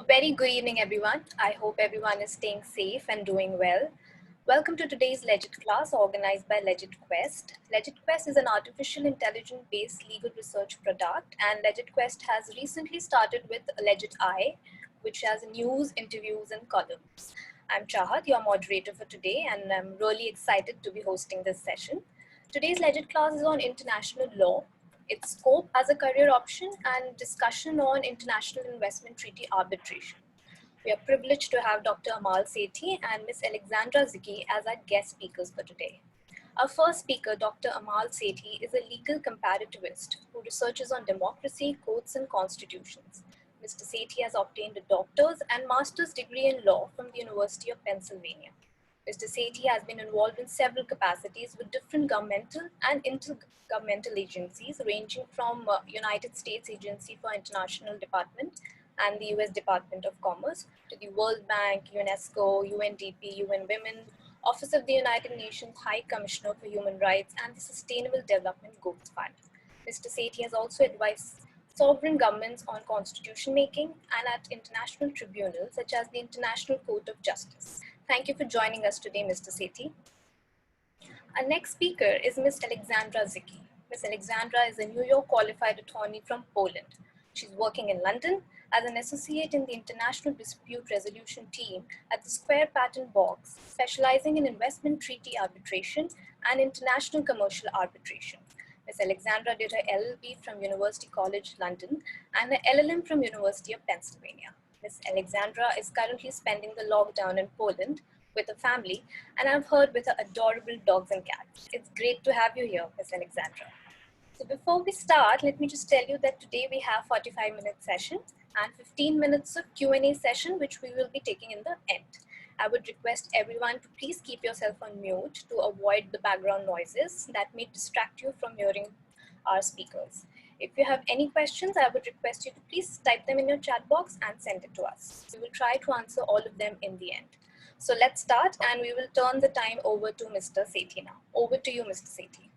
very good evening, everyone. I hope everyone is staying safe and doing well. Welcome to today's Legit class organized by Legit Quest. Legit Quest is an artificial intelligence-based legal research product, and Legit Quest has recently started with Legit I, which has news, interviews, and columns. I'm Chahat, your moderator for today, and I'm really excited to be hosting this session. Today's Legit class is on international law, its scope as a career option, and discussion on international investment treaty arbitration. We are privileged to have Dr. Amal Sethi and Ms. Aleksandra Dziki as our guest speakers for today. Our first speaker, Dr. Amal Sethi, is a legal comparativist who researches on democracy, courts, and constitutions. Mr. Sethi has obtained a doctor's and master's degree in law from the University of Pennsylvania. Mr. Sethi has been involved in several capacities with different governmental and intergovernmental agencies, ranging from United States Agency for International Development and the US Department of Commerce to the World Bank, UNESCO, UNDP, UN Women, Office of the United Nations High Commissioner for Human Rights, and the Sustainable Development Goals Fund. Mr. Sethi has also advised sovereign governments on constitution making and at international tribunals such as the International Court of Justice. Thank you for joining us today, Mr. Sethi. Our next speaker is Ms. Aleksandra Dziki. Ms. Aleksandra is a New York qualified attorney from Poland. She's working in London as an associate in the International Dispute Resolution team at the Square Patent Box, specializing in investment treaty arbitration and international commercial arbitration. Ms. Aleksandra did her LL.B. from University College London and her LL.M. from University of Pennsylvania. Ms. Aleksandra is currently spending the lockdown in Poland with her family, and I've heard with her adorable dogs and cats. It's great to have you here, Ms. Aleksandra. So before we start, let me just tell you that today we have 45-minute session and 15 minutes of Q&A session, which we will be taking in the end. I would request everyone to please keep yourself on mute to avoid the background noises that may distract you from hearing our speakers. If you have any questions, I would request you to please type them in your chat box and send it to us. We will try to answer all of them in the end. So let's start, and we will turn the time over to Mr. Sethi now. Over to you, Mr. Sethi.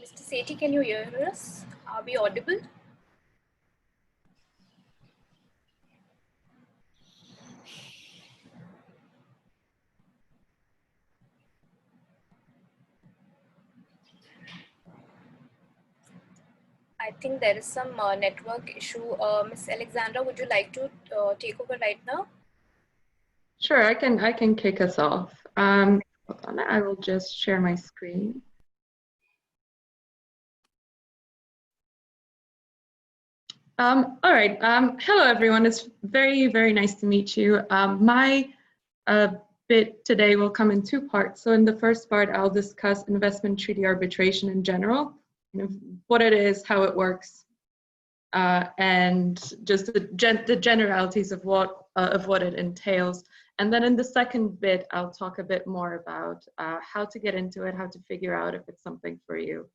Mr. Sethi, can you hear us? Are we audible? I think there is some network issue. Ms. Aleksandra, would you like to take over right now? Sure, I can kick us off. Hold on, I will just share my screen. All right. Hello, everyone. It's very, very nice to meet you. My bit today will come in two parts. So in the first part, I'll discuss investment treaty arbitration in general, what it is, how it works, and just the generalities of what it entails. And then in the second bit, I'll talk a bit more about how to get into it, how to figure out if it's something for you.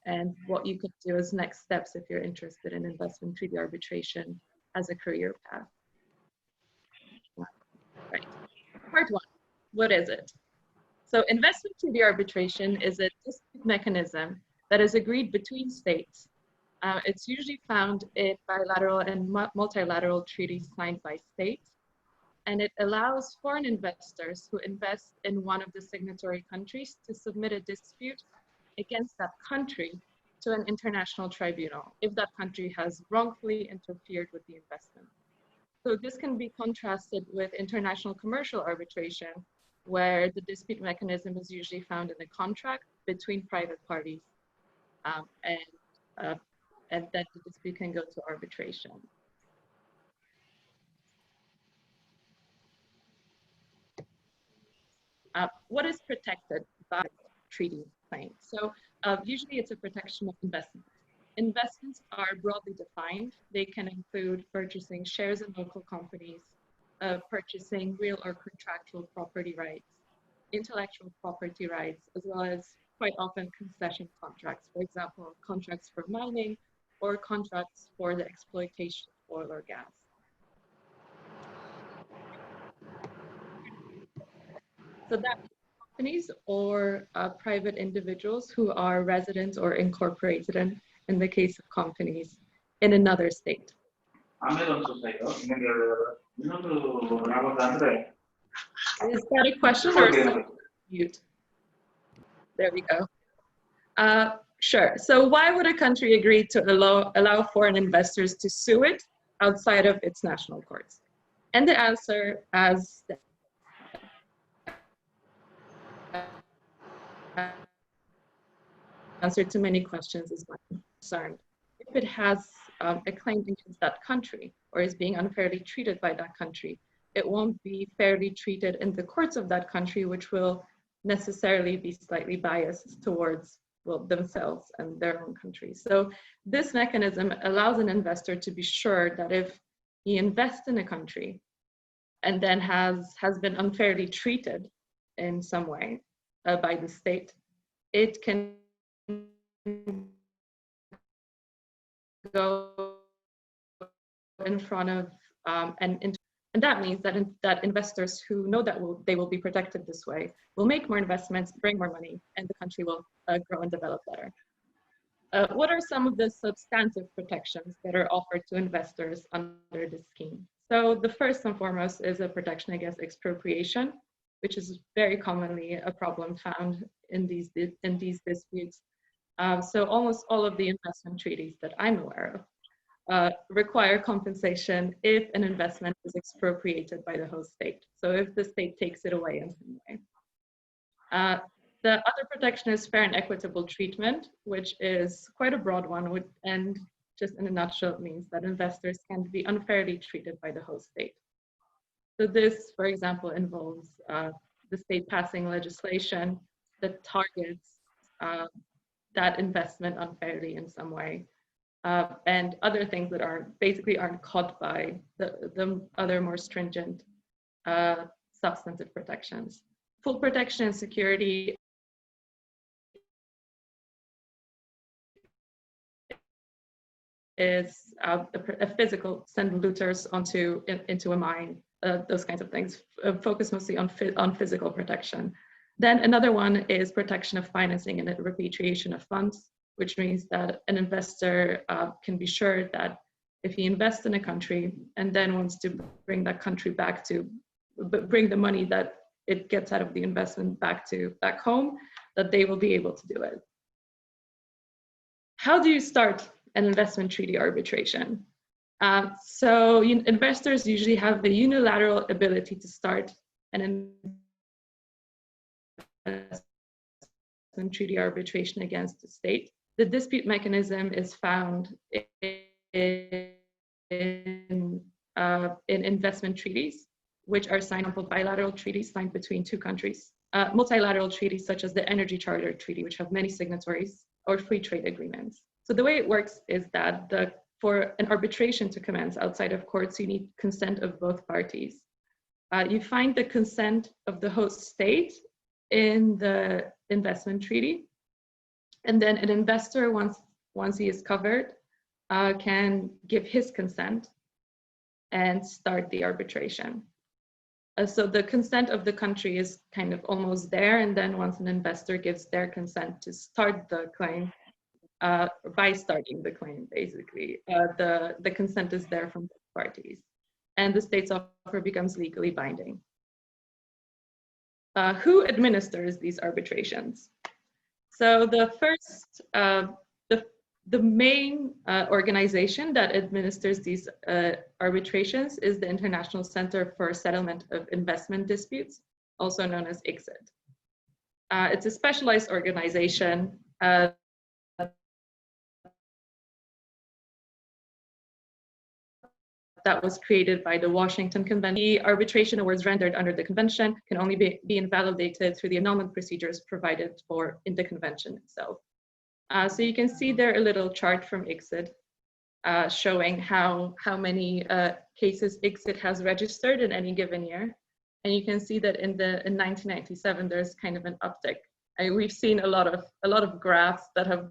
And what you can do as next steps if you're interested in investment treaty arbitration as a career path. Right. Part one, what is it? So investment treaty arbitration is a dispute mechanism that is agreed between states. It's usually found in bilateral and multilateral treaties signed by states. And it allows foreign investors who invest in one of the signatory countries to submit a dispute against that country to an international tribunal if that country has wrongfully interfered with the investment. So this can be contrasted with international commercial arbitration, where the dispute mechanism is usually found in a contract between private parties, and then the dispute can go to arbitration. What is protected by treaty claims? So usually it's a protection of investments. Investments are broadly defined. They can include purchasing shares in local companies, purchasing real or contractual property rights, intellectual property rights, as well as quite often concession contracts. For example, contracts for mining or contracts for the exploitation of oil or gas. So that companies or private individuals who are residents or incorporated in the case of companies in another state. Is that a question or mute? There we go. Sure. So why would a country agree to allow foreign investors to sue it outside of its national courts? And the answer, as the answer to many questions, is my concern. If it has a claim against that country or is being unfairly treated by that country, it won't be fairly treated in the courts of that country, which will necessarily be slightly biased towards, well, themselves and their own country. So this mechanism allows an investor to be sure that if he invests in a country and then has been unfairly treated in some way by the state, it can go in front of and that means that investors who know that they will be protected this way will make more investments, bring more money, and the country will grow and develop better. What are some of the substantive protections that are offered to investors under this scheme? So the first and foremost is a protection against expropriation, which is very commonly a problem found in these disputes. So almost all of the investment treaties that I'm aware of require compensation if an investment is expropriated by the host state. So if the state takes it away in some way. The other protection is fair and equitable treatment, which is quite a broad one, and just in a nutshell, it means that investors can be unfairly treated by the host state. So this, for example, involves the state passing legislation that targets that investment unfairly in some way. And other things that aren't caught by the other more stringent substantive protections. Full protection and security is a physical, send looters into a mine, those kinds of things, focus mostly on physical protection. Then another one is protection of financing and repatriation of funds, which means that an investor can be sure that if he invests in a country and then wants to bring that country bring the money that it gets out of the investment back home, that they will be able to do it. How do you start an investment treaty arbitration? So investors usually have the unilateral ability to start an investment treaty arbitration against the state. The dispute mechanism is found in investment treaties, which are signed for bilateral treaties signed between two countries, multilateral treaties such as the Energy Charter Treaty, which have many signatories, or free trade agreements. So the way it works is that for an arbitration to commence outside of courts, you need consent of both parties. You find the consent of the host state in the investment treaty. And then an investor, once he is covered, can give his consent and start the arbitration. So the consent of the country is kind of almost there. And then once an investor gives their consent to start the claim, by starting the claim, basically, the consent is there from both parties. And the state's offer becomes legally binding. Who administers these arbitrations? So the first, the main organization that administers these arbitrations is the International Center for Settlement of Investment Disputes, also known as ICSID. It's a specialized organization that was created by the Washington Convention. The arbitration awards rendered under the convention can only be invalidated through the annulment procedures provided for in the convention itself. So you can see there a little chart from ICSID showing how many cases ICSID has registered in any given year. And you can see that in 1997, there's kind of an uptick. We've seen a lot of graphs that have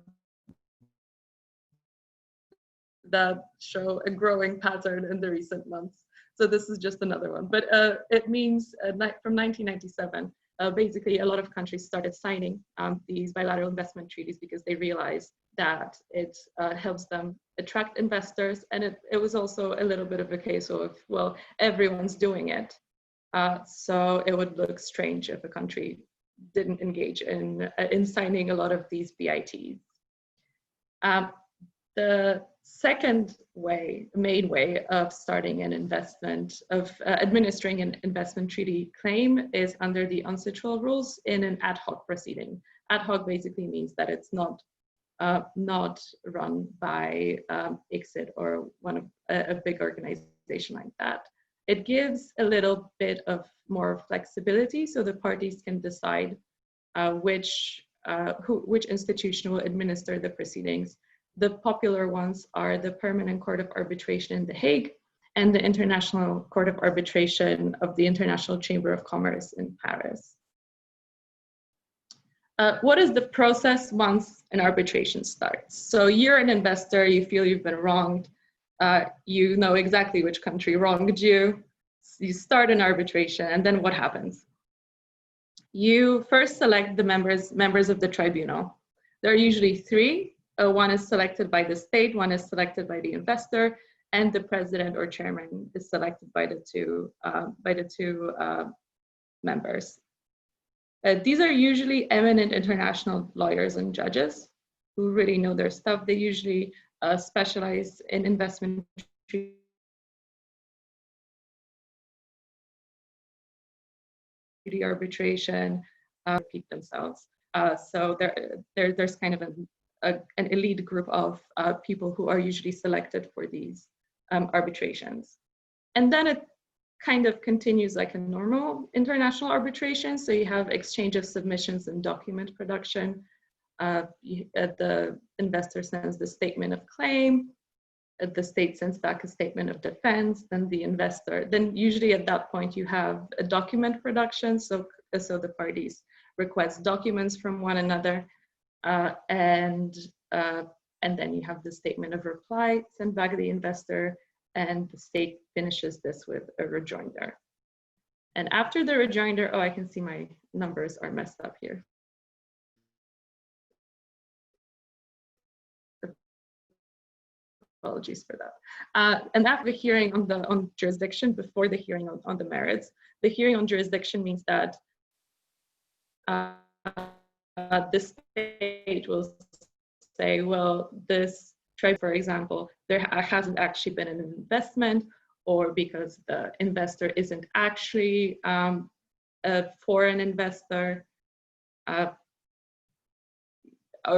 that show a growing pattern in the recent months. So this is just another one, but it means from 1997, basically a lot of countries started signing these bilateral investment treaties because they realized that it helps them attract investors. And it was also a little bit of a case of, well, everyone's doing it. So it would look strange if a country didn't engage in signing a lot of these BITs. The second main way of starting an investment, of administering an investment treaty claim is under the UNCITRAL rules in an ad hoc proceeding. Ad hoc basically means that it's not run by ICSID or a big organization like that. It gives a little bit of more flexibility, so the parties can decide which institution will administer the proceedings. The popular ones are the Permanent Court of Arbitration in The Hague and the International Court of Arbitration of the International Chamber of Commerce in Paris. What is the process once an arbitration starts? So you're an investor, you feel you've been wronged, you know exactly which country wronged you, you start an arbitration, and then what happens? You first select the members of the tribunal. There are usually three. One is selected by the state, one is selected by the investor, and the president or chairman is selected by the two members. These are usually eminent international lawyers and judges who really know their stuff. They usually specialize in investment treaty arbitration, repeat themselves. So there's kind of an elite group of people who are usually selected for these arbitrations. And then it kind of continues like a normal international arbitration. So you have exchange of submissions and document production. The investor sends the statement of claim. The state sends back a statement of defense. Then the investor, then usually at that point you have a document production. So the parties request documents from one another. And then you have the statement of reply sent back to the investor, and the state finishes this with a rejoinder. And after the rejoinder, oh, I can see my numbers are messed up here. Apologies for that. And after the hearing on jurisdiction, before the hearing on the merits, the hearing on jurisdiction means that the state will say, well, this tribe, for example, there hasn't actually been an investment, or because the investor isn't actually a foreign investor, or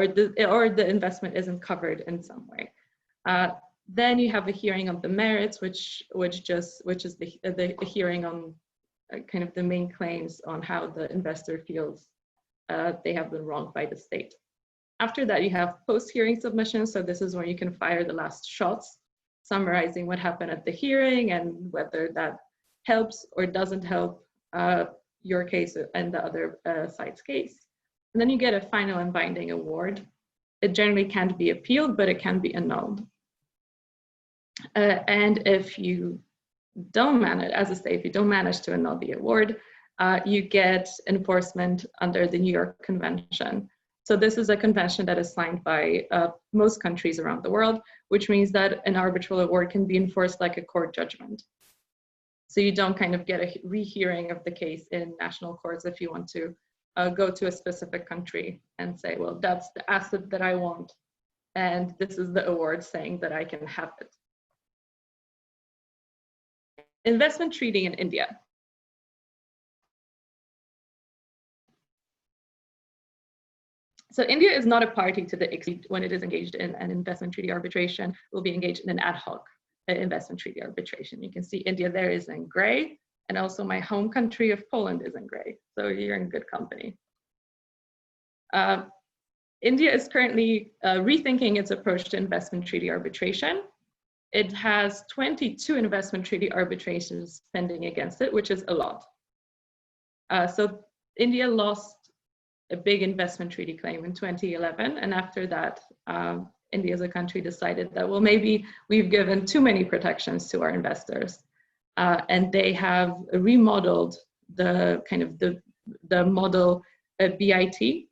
the investment isn't covered in some way. Then you have a hearing on the merits, which is the hearing on kind of the main claims on how the investor feels they have been wronged by the state. After that, you have post-hearing submissions. So this is where you can fire the last shots, summarizing what happened at the hearing and whether that helps or doesn't help your case and the other side's case. And then you get a final and binding award. It generally can't be appealed, but it can be annulled. And if you don't manage, as a state, if you don't manage to annul the award, you get enforcement under the New York Convention. So this is a convention that is signed by most countries around the world, which means that an arbitral award can be enforced like a court judgment. So you don't kind of get a rehearing of the case in national courts if you want to go to a specific country and say, well, that's the asset that I want, and this is the award saying that I can have it. Investment treaty in India. So India is not a party to the ICSID when it is engaged in an investment treaty arbitration. It will be engaged in an ad hoc investment treaty arbitration. You can see India there is in gray, and also my home country of Poland is in gray. So you're in good company. India is currently rethinking its approach to investment treaty arbitration. It has 22 investment treaty arbitrations pending against it, which is a lot. So India lost a big investment treaty claim in 2011, and after that, India as a country decided that, well, maybe we've given too many protections to our investors. And they have remodeled the kind of the model BIT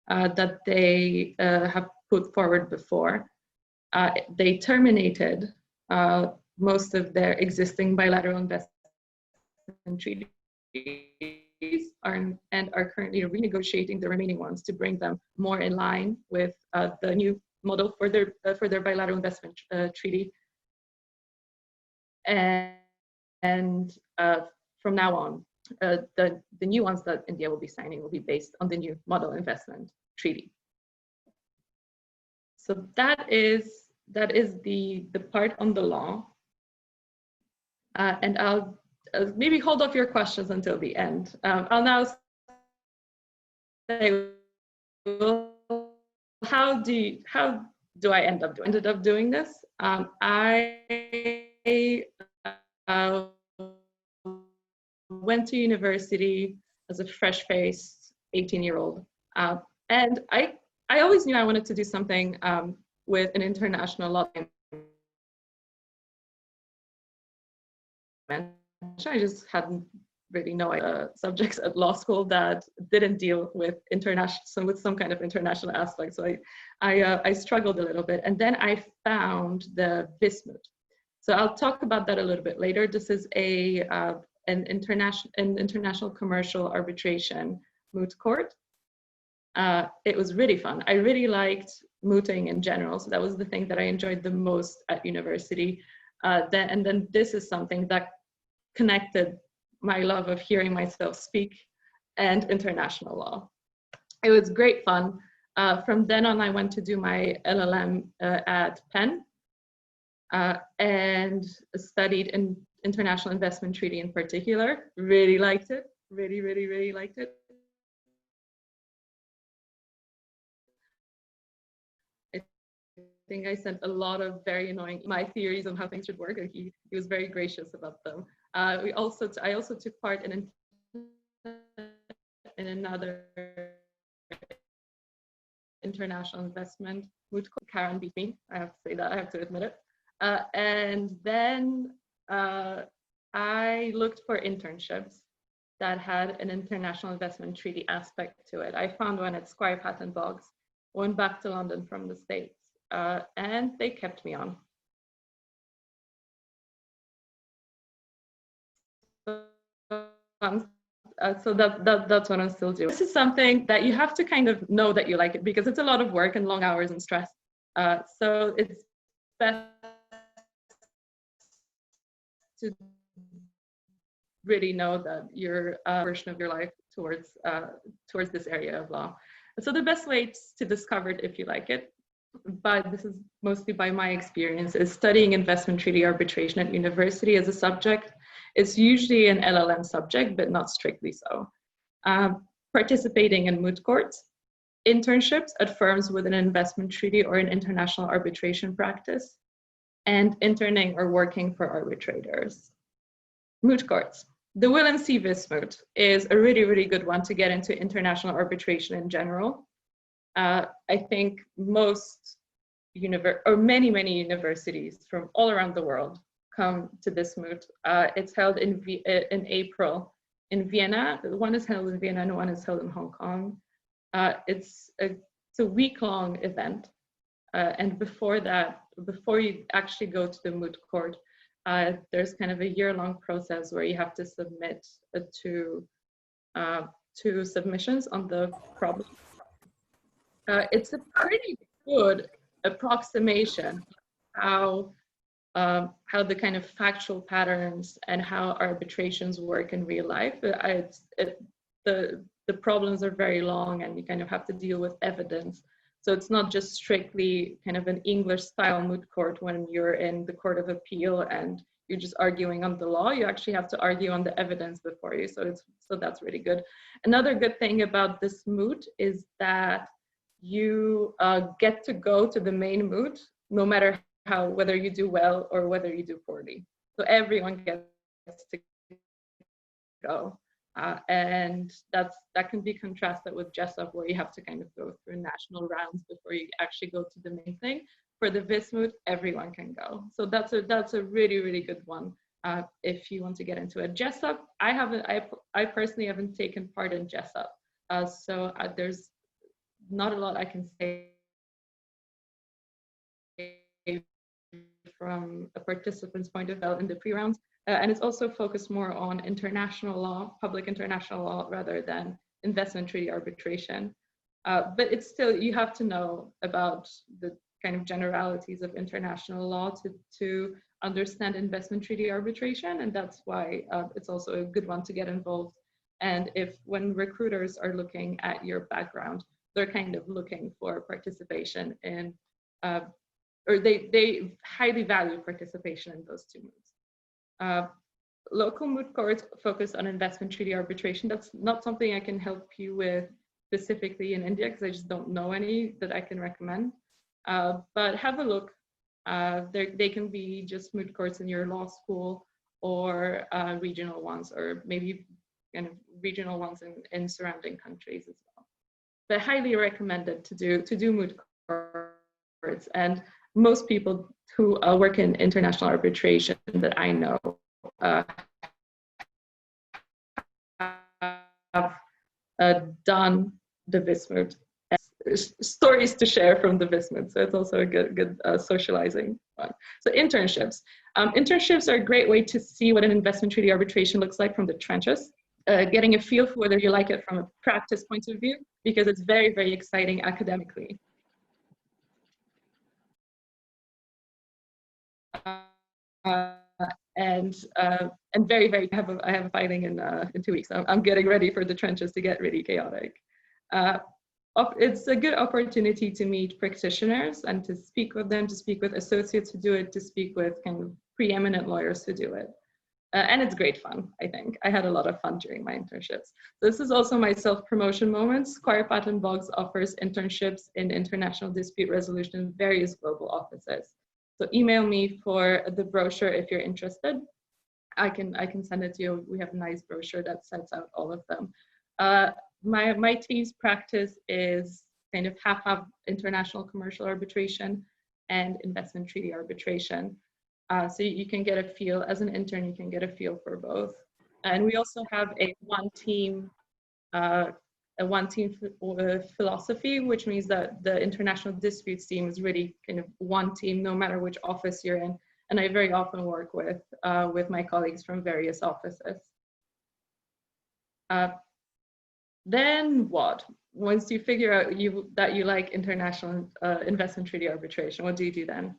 that they have put forward before. They terminated most of their existing bilateral investment treaties and are currently renegotiating the remaining ones to bring them more in line with the new model for their bilateral investment treaty. And from now on, the new ones that India will be signing will be based on the new model investment treaty. So that is the part on the law. And I'll maybe hold off your questions until the end. I'll now say, well, how do I ended up doing this? I went to university as a fresh-faced 18-year-old, and I always knew I wanted to do something with an international law. I just hadn't really no subjects at law school that didn't deal with some kind of international aspect. So I struggled a little bit, and then I found the BIS-moot. So I'll talk about that a little bit later. This is an international commercial arbitration moot court. It was really fun. I really liked mooting in general, so that was the thing that I enjoyed the most at university. And then this is something that connected my love of hearing myself speak and international law. It was great fun. From then on, I went to do my LL.M. At Penn and studied in international investment treaty in particular. Really liked it. Really, really, really liked it. I think I sent a lot of very annoying my theories on how things should work, and he was very gracious about them. I also took part in another international investment moot court. Karen beat me. I have to say that. I have to admit it. And then I looked for internships that had an international investment treaty aspect to it. I found one at Squire Patton Boggs, went back to London from the States, and they kept me on. So that's what I'm still doing. This is something that you have to kind of know that you like it, because it's a lot of work and long hours and stress. So it's best to really know that your version of your life towards this area of law. So the best way to discover it, if you like it, but this is mostly by my experience, is studying investment treaty arbitration at university as a subject. It's usually an LL.M. subject, but not strictly so. Participating in moot courts, internships at firms with an investment treaty or an international arbitration practice, and interning or working for arbitrators. Moot courts. The Will and See BIS-moot is a really, really good one to get into international arbitration in general. I think many universities from all around the world come to this moot. It's held in April in Vienna. One is held in Vienna and one is held in Hong Kong. It's a week-long event. And before you actually go to the moot court, there's kind of a year-long process where you have to submit two submissions on the problem. It's a pretty good approximation how the kind of factual patterns and how arbitrations work in real life. The problems are very long, and you kind of have to deal with evidence. So it's not just strictly kind of an English style moot court when you're in the Court of Appeal and you're just arguing on the law. You actually have to argue on the evidence before you. So that's really good. Another good thing about this moot is that you get to go to the main moot, no matter whether you do well or whether you do poorly. So everyone gets to go. And that can be contrasted with JESUP, where you have to kind of go through national rounds before you actually go to the main thing. For the Vismut, everyone can go. So that's a really, really good one if you want to get into it. JESUP, I personally haven't taken part in JESUP. So there's not a lot I can say from a participant's point of view in the pre-rounds. And it's also focused more on international law, public international law, rather than investment treaty arbitration. But it's still, you have to know about the kind of generalities of international law to understand investment treaty arbitration. And that's why it's also a good one to get involved. And when recruiters are looking at your background, they're kind of looking for participation in, or they highly value participation in those two moves. Local moot courts focus on investment treaty arbitration. That's not something I can help you with specifically in India, because I just don't know any that I can recommend. But have a look. They can be just moot courts in your law school, or regional ones, or maybe kind of regional ones in surrounding countries as well. But highly recommended to do moot courts. And most people who work in international arbitration that I know have done the Vismut. Stories to share from the Vismut, so it's also a good socializing one. So internships. Internships are a great way to see what an investment treaty arbitration looks like from the trenches, getting a feel for whether you like it from a practice point of view, because it's very, very exciting academically. And very, very, I have a filing in 2 weeks. I'm getting ready for the trenches to get really chaotic. It's a good opportunity to meet practitioners and to speak with them, to speak with associates who do it, to speak with kind of preeminent lawyers who do it. And it's great fun, I think. I had a lot of fun during my internships. This is also my self-promotion moment. Squire Patton Boggs offers internships in international dispute resolution in various global offices. So email me for the brochure if you're interested. I can send it to you. We have a nice brochure that sets out all of them. My team's practice is kind of half international commercial arbitration and investment treaty arbitration. So you can get a feel, as an intern, you can get a feel for both. And we also have a one team philosophy, which means that the international disputes team is really kind of one team, no matter which office you're in. And I very often work with my colleagues from various offices. Then what? Once you figure out that you like international investment treaty arbitration, what do you do then?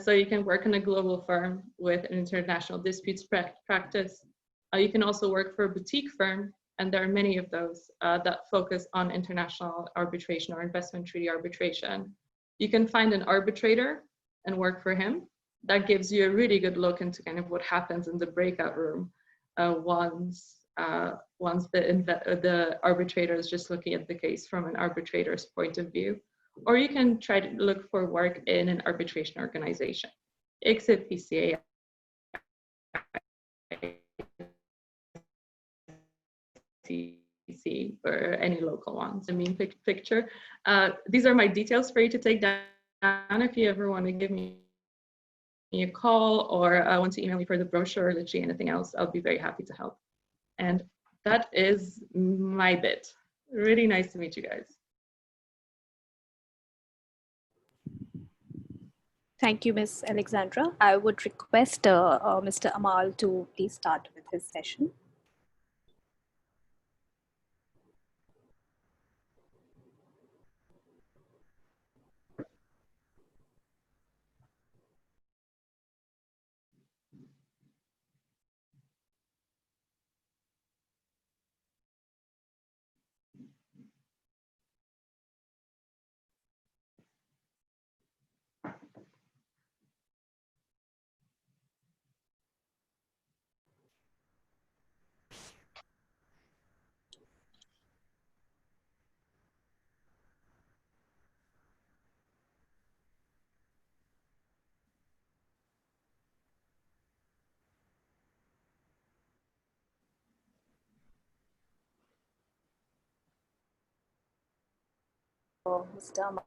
So you can work in a global firm with an international disputes practice. You can also work for a boutique firm, and there are many of those that focus on international arbitration or investment treaty arbitration. You can find an arbitrator and work for him. That gives you a really good look into kind of what happens in the breakout room once the arbitrator is just looking at the case from an arbitrator's point of view. Or you can try to look for work in an arbitration organization, ICSID, PCA, or any local ones. I mean, picture. These are my details for you to take down if you ever want to give me a call or want to email me for the brochure or literally anything else. I'll be very happy to help. And that is my bit. Really nice to meet you guys. Thank you, Ms. Alexandra. I would request Mr. Amal to please start with his session. Mr.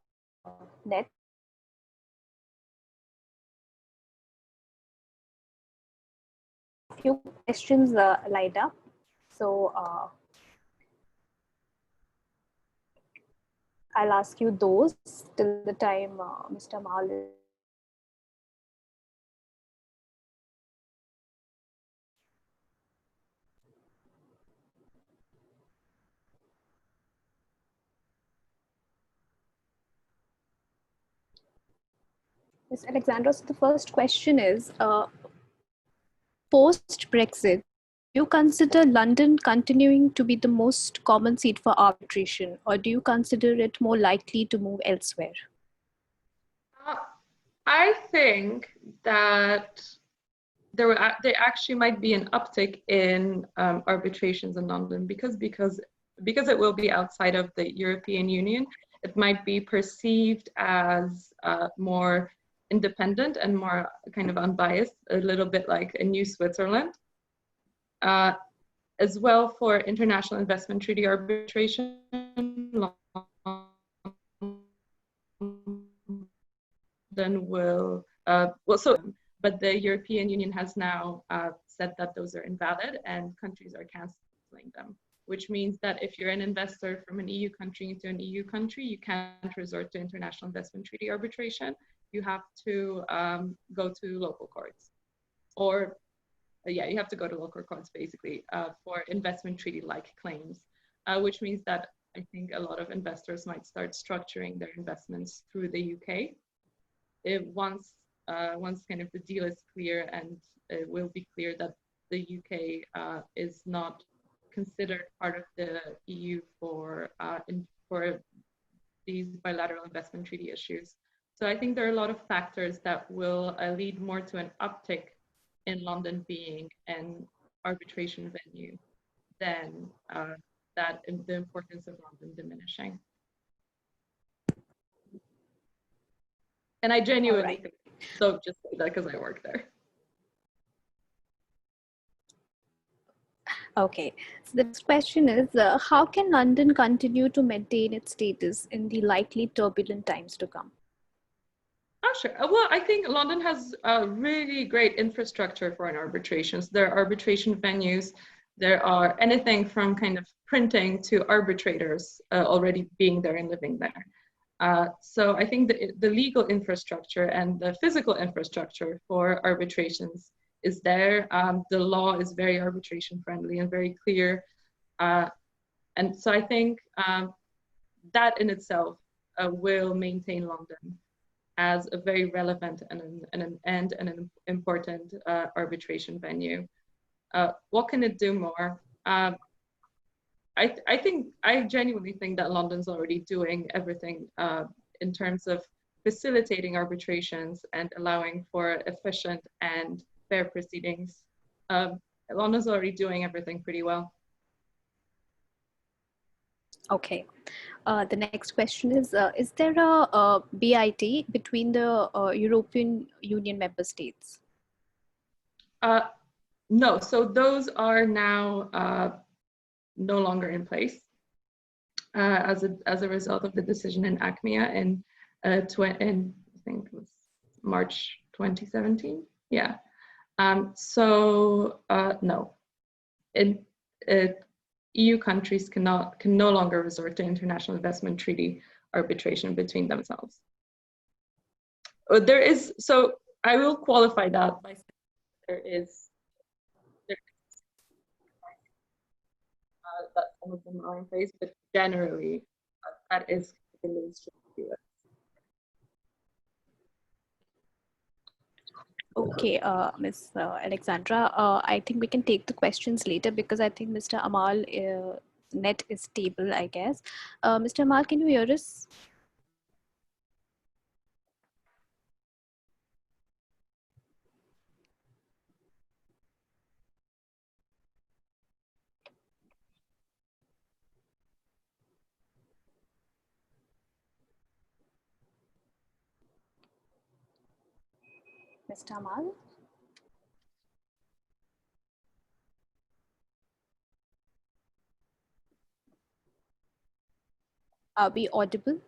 Net. Few questions lined up. So I'll ask you those till the time Mr. Amal is. Ms. Alexandra, so the first question is, post-Brexit, do you consider London continuing to be the most common seat for arbitration, or do you consider it more likely to move elsewhere? I think that there actually might be an uptick in arbitrations in London because it will be outside of the European Union. It might be perceived as more independent and more kind of unbiased, a little bit like a new Switzerland. As well for international investment treaty arbitration, London will, but the European Union has now said that those are invalid and countries are canceling them, which means that if you're an investor from an EU country into an EU country, you can't resort to international investment treaty arbitration. You have to go to local courts, or you have to go to local courts basically for investment treaty-like claims, which means that I think a lot of investors might start structuring their investments through the UK. Once kind of the deal is clear, and it will be clear that the UK is not considered part of the EU for these bilateral investment treaty issues. So I think there are a lot of factors that will lead more to an uptick in London being an arbitration venue than that the importance of London diminishing. And I genuinely think so, just say that because I work there. Okay, so the next question is, how can London continue to maintain its status in the likely turbulent times to come? Oh, sure. Well, I think London has a really great infrastructure for an arbitrations. There are arbitration venues. There are anything from kind of printing to arbitrators already being there and living there. So I think the legal infrastructure and the physical infrastructure for arbitrations is there. The law is very arbitration friendly and very clear. And so I think that in itself will maintain London as a very relevant and an important arbitration venue. What can it do more? I genuinely think that London's already doing everything in terms of facilitating arbitrations and allowing for efficient and fair proceedings. London's already doing everything pretty well. Okay. The next question is there a BIT between the European Union member states? No, so those are now no longer in place as a result of the decision in ACMEA in I think it was March 2017. Yeah. No, EU countries can no longer resort to international investment treaty arbitration between themselves. There is, so I will qualify that by saying there is that some of them are in place, but generally that is the mainstream view. Okay, Ms. Alexandra, I think we can take the questions later because I think Mr. Amal net is stable, I guess. Mr. Amal, can you hear us? Mr. Amal? Are we audible?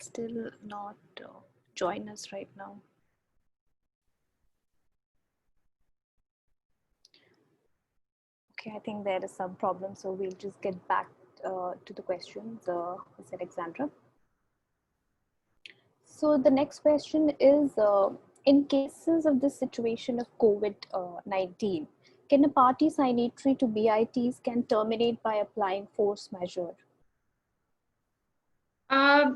still not join us right now. Okay, I think there is some problem, so we'll just get back to the questions, Ms. Alexandra. So the next question is, in cases of the situation of COVID-19, can a party signatory to BITs can terminate by applying force majeure? I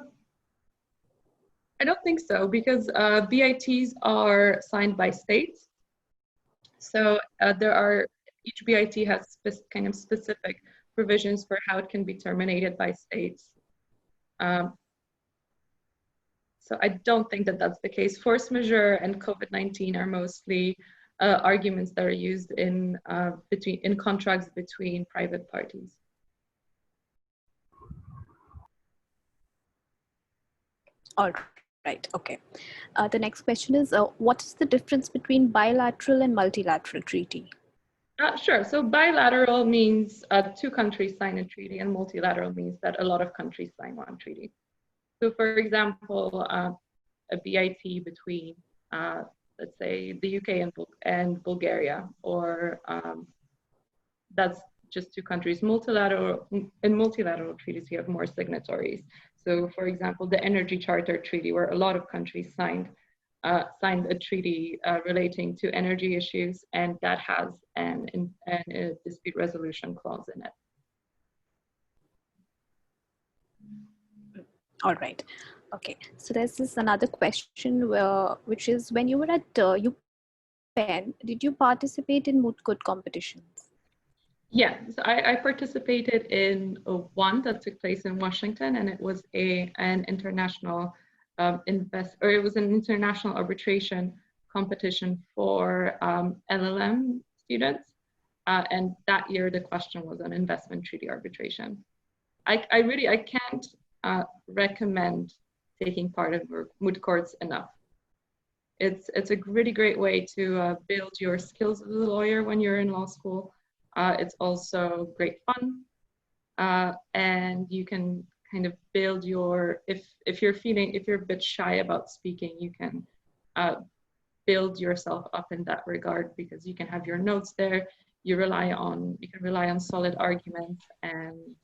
don't think so, because BITs are signed by states. So each BIT has kind of specific provisions for how it can be terminated by states. So I don't think that that's the case. Force majeure and COVID-19 are mostly arguments that are used in contracts between private parties. All right, okay. The next question is, what is the difference between bilateral and multilateral treaty? Sure, so bilateral means 2 countries sign a treaty, and multilateral means that a lot of countries sign one treaty. So for example, a BIT between, let's say, the UK and Bulgaria, or that's just 2 countries. In multilateral treaties, you have more signatories. So for example, the Energy Charter Treaty, where a lot of countries signed a treaty relating to energy issues, and that has a dispute resolution clause in it. All right. Okay. So there's this another question, which is, when you were at UPenn, did you participate in moot court competitions? Yeah, so I participated in one that took place in Washington, and it was an international it was an international arbitration competition for LL.M students. And that year, the question was on investment treaty arbitration. I can't recommend taking part in moot courts enough. It's a really great way to build your skills as a lawyer when you're in law school. It's also great fun, and you can kind of build if you're a bit shy about speaking, you can build yourself up in that regard, because you can have your notes there. You can rely on solid arguments, and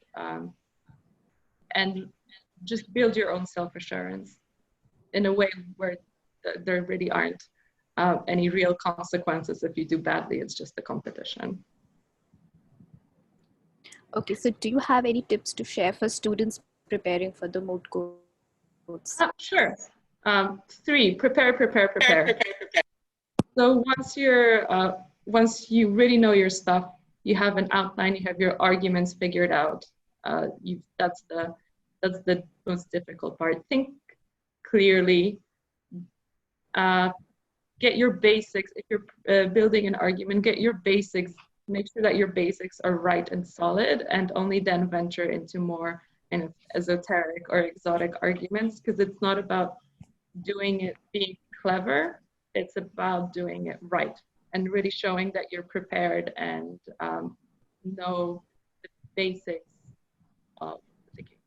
just build your own self-assurance in a way where there really aren't any real consequences if you do badly. It's just a competition. Okay, so do you have any tips to share for students preparing for the moot courts? Sure. 3, prepare. So once you really know your stuff, you have an outline, you have your arguments figured out. That's the most difficult part. Think clearly. Get your basics. If you're building an argument, get your basics. Make sure that your basics are right and solid, and only then venture into more kind of esoteric or exotic arguments, because it's not about being clever. It's about doing it right and really showing that you're prepared and know the basics of the game.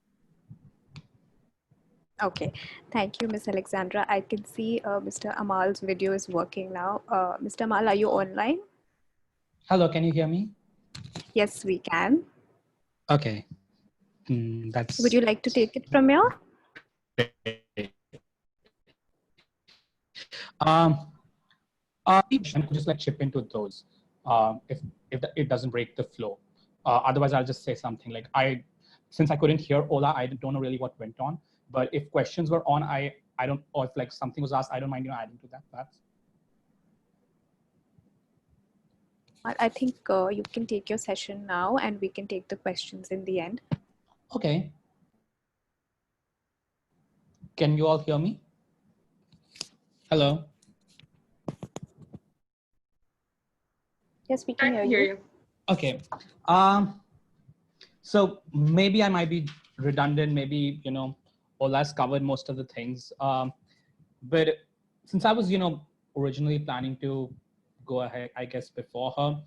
Okay, thank you, Ms. Alexandra. I can see Mr. Amal's video is working now. Mr. Amal, are you online? Hello, can you hear me? Yes, we can. Okay. Would you like to take it from here? Just like chip into those if it doesn't break the flow. Otherwise, I'll just say something like, since I couldn't hear Ola, I don't know really what went on. But if questions were on, I don't, or if like something was asked, I don't mind adding to that perhaps. I think you can take your session now, and we can take the questions in the end. Okay. Can you all hear me? Hello? Yes, we can hear you. Okay. So maybe I might be redundant. Maybe, Ola's covered most of the things. But since I was, originally planning to go ahead, I guess, before her,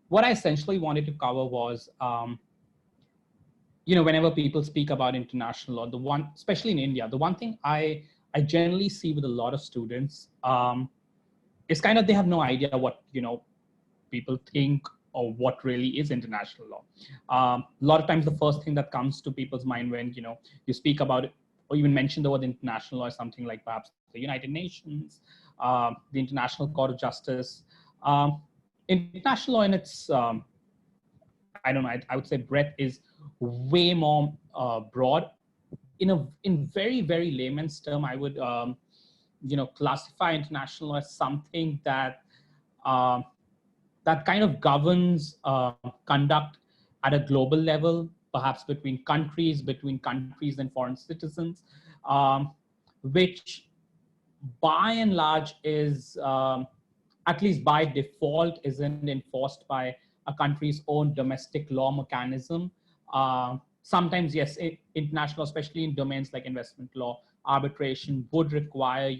what I essentially wanted to cover was whenever people speak about international law, especially in India, the one thing I generally see with a lot of students is kind of they have no idea what, people think or what really is international law. A lot of times the first thing that comes to people's mind when, you speak about it or even mention the word international law is something like perhaps the United Nations, the International Court of Justice. International law in its, I don't know, I would say breadth is way more broad. In very, very layman's term, I would, classify international law as something that that kind of governs conduct at a global level, perhaps between countries and foreign citizens, which by and large is, at least by default, isn't enforced by a country's own domestic law mechanism. Sometimes, yes, international, especially in domains like investment law, arbitration would require,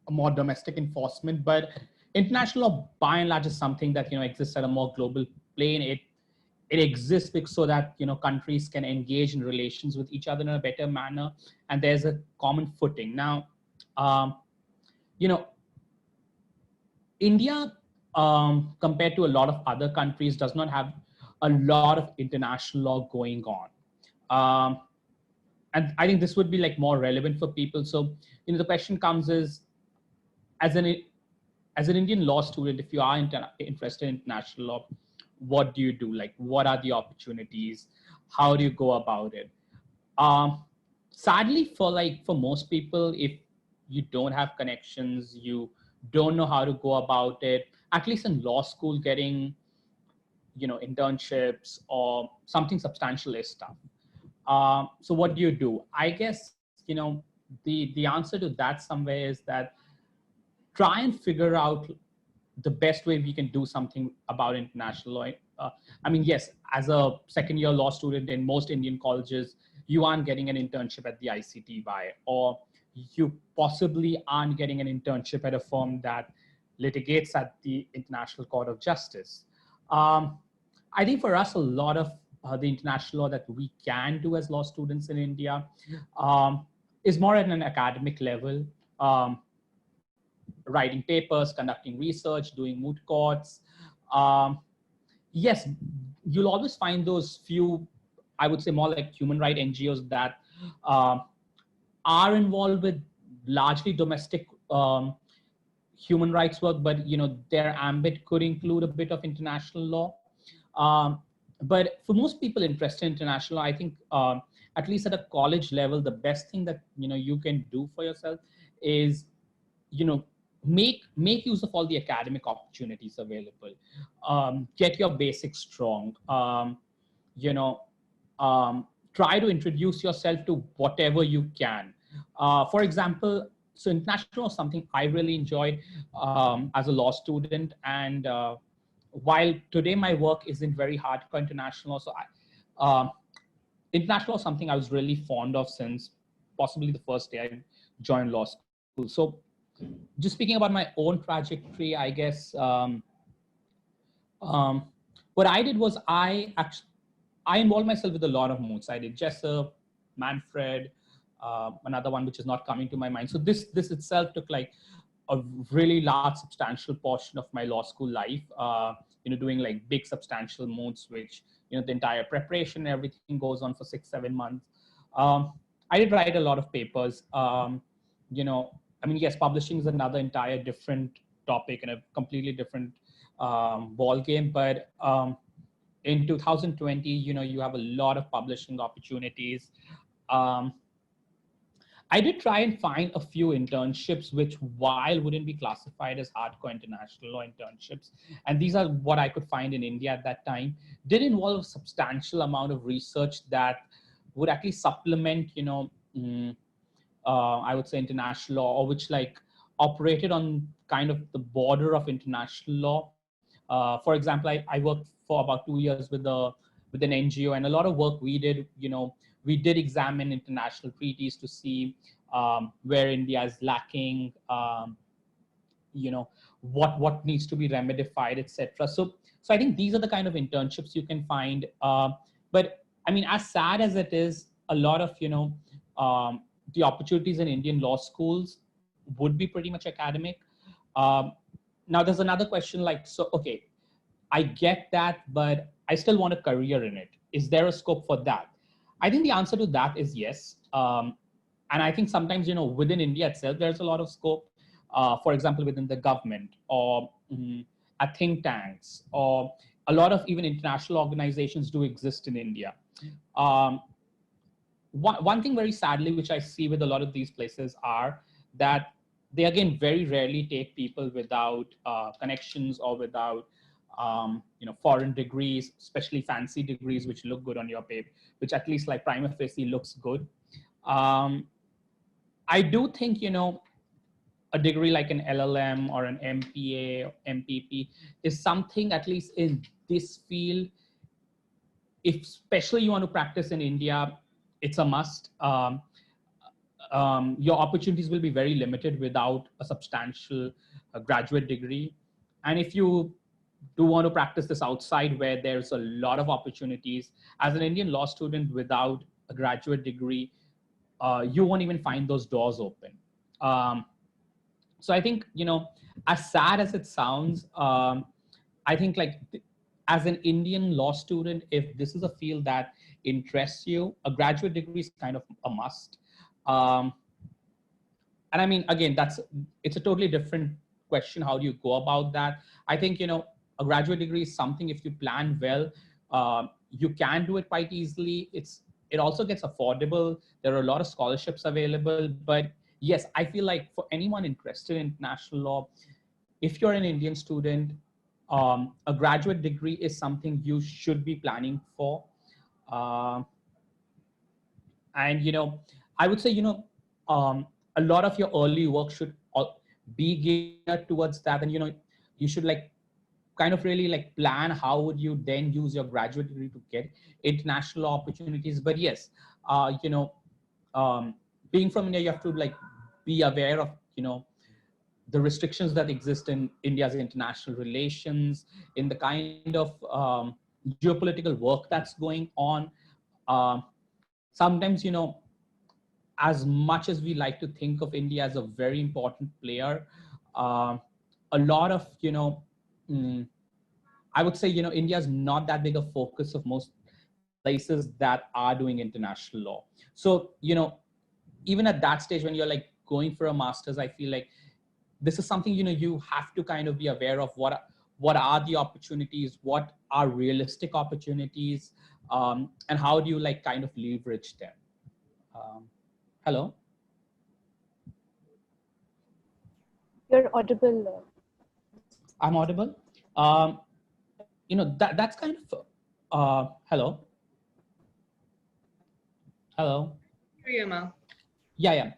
a more domestic enforcement, but international law by and large is something that, exists at a more global plane. It exists so that, countries can engage in relations with each other in a better manner, and there's a common footing. Now, India, compared to a lot of other countries, does not have a lot of international law going on. And I think this would be like more relevant for people. So, the question comes is, as an Indian law student, if you are interested in international law, what do you do? Like, what are the opportunities? How do you go about it? Sadly, for most people, if you don't have connections, you don't know how to go about it, at least in law school, getting, internships or something substantial is tough. So what do you do? I guess, the answer to that somewhere is that try and figure out the best way we can do something about international law. I mean, yes, as a second year law student in most Indian colleges, you aren't getting an internship at the ICTY, or you possibly aren't getting an internship at a firm that litigates at the International Court of Justice. I think for us, a lot of the international law that we can do as law students in India is more at an academic level, writing papers, conducting research, doing moot courts. Yes, you'll always find those few, I would say more like human rights NGOs that are involved with largely domestic human rights work, but their ambit could include a bit of international law. But for most people interested in international law, I think at least at a college level, the best thing that you can do for yourself is make use of all the academic opportunities available. Get your basics strong. Try to introduce yourself to whatever you can. For example, so international is something I really enjoyed as a law student, and while today my work isn't very hardcore international, so international is something I was really fond of since possibly the first day I joined law school. So just speaking about my own trajectory, I guess what I did was I involved myself with a lot of moots. I did Jessup, Manfred, another one which is not coming to my mind. So this itself took like a really large substantial portion of my law school life, doing like big substantial moots, which, the entire preparation and everything goes on for 6-7 months. I did write a lot of papers. I mean, yes, publishing is another entire different topic and a completely different ball game. But in 2020, you have a lot of publishing opportunities. I did try and find a few internships, which while wouldn't be classified as hardcore international law internships, and these are what I could find in India at that time, did involve a substantial amount of research that would actually supplement, I would say international law, or which like operated on kind of the border of international law. For example, I worked for about 2 years with an NGO, and a lot of work we did, we did examine international treaties to see where India is lacking, what needs to be remedified, etc. So I think these are the kind of internships you can find. But I mean, as sad as it is, a lot of the opportunities in Indian law schools would be pretty much academic. um, Now there's another question, like, so okay, I get that, but I still want a career in it. Is there a scope for that? I think the answer to that is yes. And I think sometimes, within India itself, there's a lot of scope. For example, within the government, or at think tanks, or a lot of even international organizations do exist in India. Um, one thing very sadly, which I see with a lot of these places, are that they again very rarely take people without connections or without foreign degrees, especially fancy degrees which look good on your paper, which at least like prima facie looks good. I do think a degree like an LL.M or an MPA or MPP is something, at least in this field, if especially you want to practice in India, it's a must. Your opportunities will be very limited without a substantial graduate degree. And if you do want to practice this outside, where there's a lot of opportunities, as an Indian law student without a graduate degree, you won't even find those doors open. So I think, as sad as it sounds, I think like as an Indian law student, if this is a field that interests you, a graduate degree is kind of a must. And I mean, again, it's a totally different question. How do you go about that? I think, a graduate degree is something, if you plan well, you can do it quite easily. It also gets affordable. There are a lot of scholarships available. But yes, I feel like for anyone interested in international law, if you're an Indian student, a graduate degree is something you should be planning for. And I would say a lot of your early work should be geared towards that. And you should like kind of really like plan how would you then use your graduate degree to get international opportunities. But yes, being from India, you have to like be aware of the restrictions that exist in India's international relations, in the kind of geopolitical work that's going on. Sometimes, as much as we like to think of India as a very important player, a lot of, I would say, India is not that big a focus of most places that are doing international law. So, even at that stage, when you're like going for a master's, I feel like this is something, you have to kind of be aware of what are the opportunities, what are realistic opportunities, and how do you like kind of leverage them. Hello? You're audible. I'm audible. That's kind of, hello? Hello? Amal. Yeah.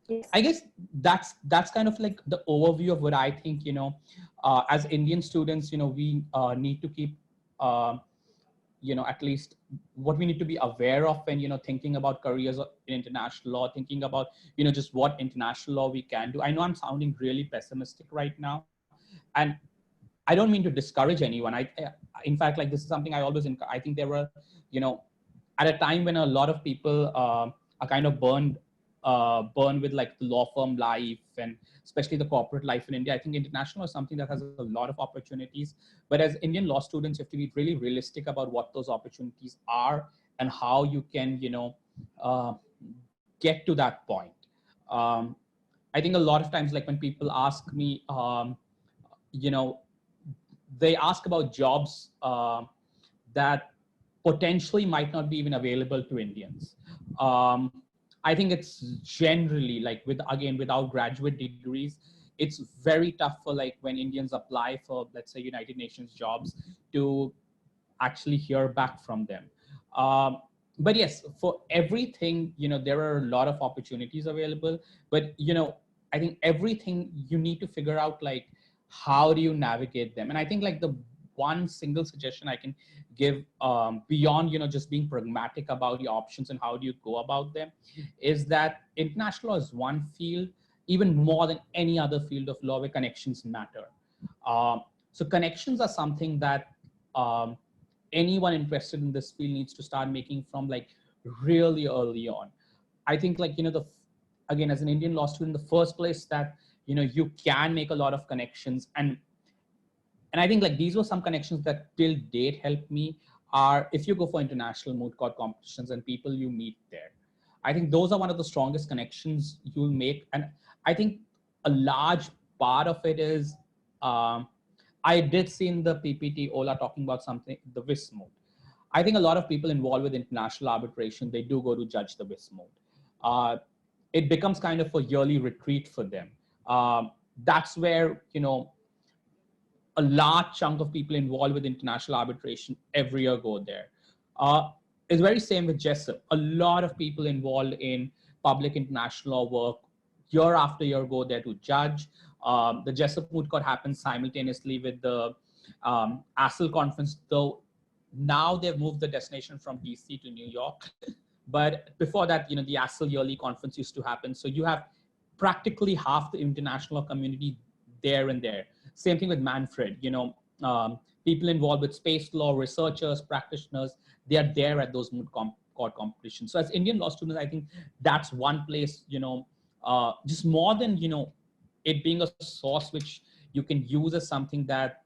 Yes. I guess that's kind of like the overview of what I think, as Indian students, we need to keep, at least what we need to be aware of when, thinking about careers in international law, thinking about, just what international law we can do. I know I'm sounding really pessimistic right now, and I don't mean to discourage anyone. In fact, like this is something I always, I think there were, at a time when a lot of people are kind of burned with like the law firm life and especially the corporate life in India. I think international is something that has a lot of opportunities. But as Indian law students, you have to be really realistic about what those opportunities are and how you can, get to that point. I think a lot of times, like when people ask me, they ask about jobs that potentially might not be even available to Indians. I think it's generally like without graduate degrees, it's very tough for like when Indians apply for, let's say, United Nations jobs to actually hear back from them. But yes, for everything, there are a lot of opportunities available, but, I think everything you need to figure out, like, how do you navigate them? And I think like the one single suggestion I can give beyond, just being pragmatic about the options and how do you go about them is that international law is one field. even more than any other field of law where connections matter. So connections are something that anyone interested in this field needs to start making from like really early on. I think like, again, as an Indian law student, the first place that, you can make a lot of connections. And I think like these were some connections that till date helped me are if you go for international moot court competitions and people you meet there. I think those are one of the strongest connections you'll make. And I think a large part of it is, I did see in the PPT, Ola talking about something, the WIS moot. I think a lot of people involved with international arbitration, they do go to judge the WIS moot. It becomes kind of a yearly retreat for them. That's where, a large chunk of people involved with international arbitration every year go there. It's very same with JESIP. A lot of people involved in public international law work year after year go there to judge. The JESIP moot court happens simultaneously with the ASL conference, though now they've moved the destination from DC to New York. But before that, the ASL yearly conference used to happen. So you have practically half the international community there and there. Same thing with Manfred, people involved with space law, researchers, practitioners, they are there at those moot court competitions. So as Indian law students, I think that's one place, just more than, it being a source which you can use as something that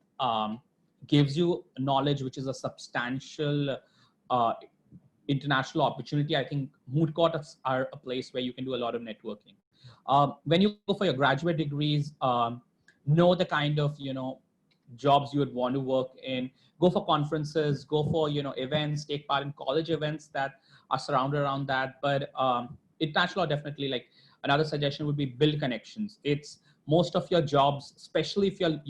gives you knowledge, which is a substantial international opportunity. I think moot courts are a place where you can do a lot of networking. When you go for your graduate degrees, know the kind of, jobs you would want to work in, go for conferences, go for, events, take part in college events that are surrounded around that. But international law, definitely, like another suggestion would be build connections. It's most of your jobs, especially if you're,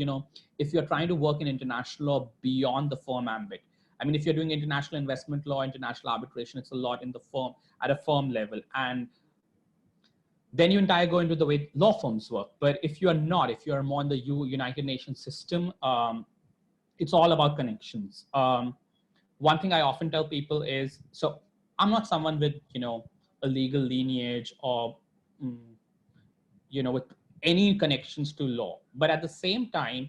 if you're trying to work in international law beyond the firm ambit. I mean, if you're doing international investment law, international arbitration, it's a lot in the firm, at a firm level. And then you entire go into the way law firms work. But if you're not, if you're more in the United Nations system, it's all about connections. One thing I often tell people is, so I'm not someone with, a legal lineage or, with any connections to law. But at the same time,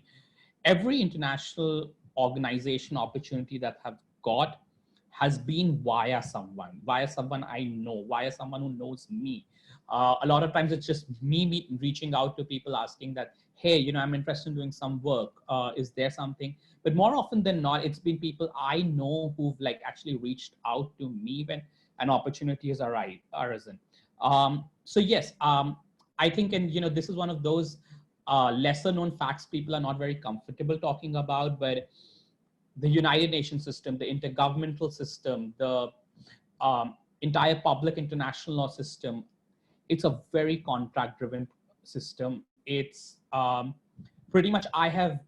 every international organization opportunity that I've got has been via someone I know, via someone who knows me. A lot of times it's just me reaching out to people asking that, hey, I'm interested in doing some work. Is there something? But more often than not, it's been people I know who've like actually reached out to me when an opportunity has arisen. So yes, I think, and this is one of those lesser known facts people are not very comfortable talking about, but the United Nations system, the intergovernmental system, the entire public international law system, it's a very contract driven system. It's pretty much, I have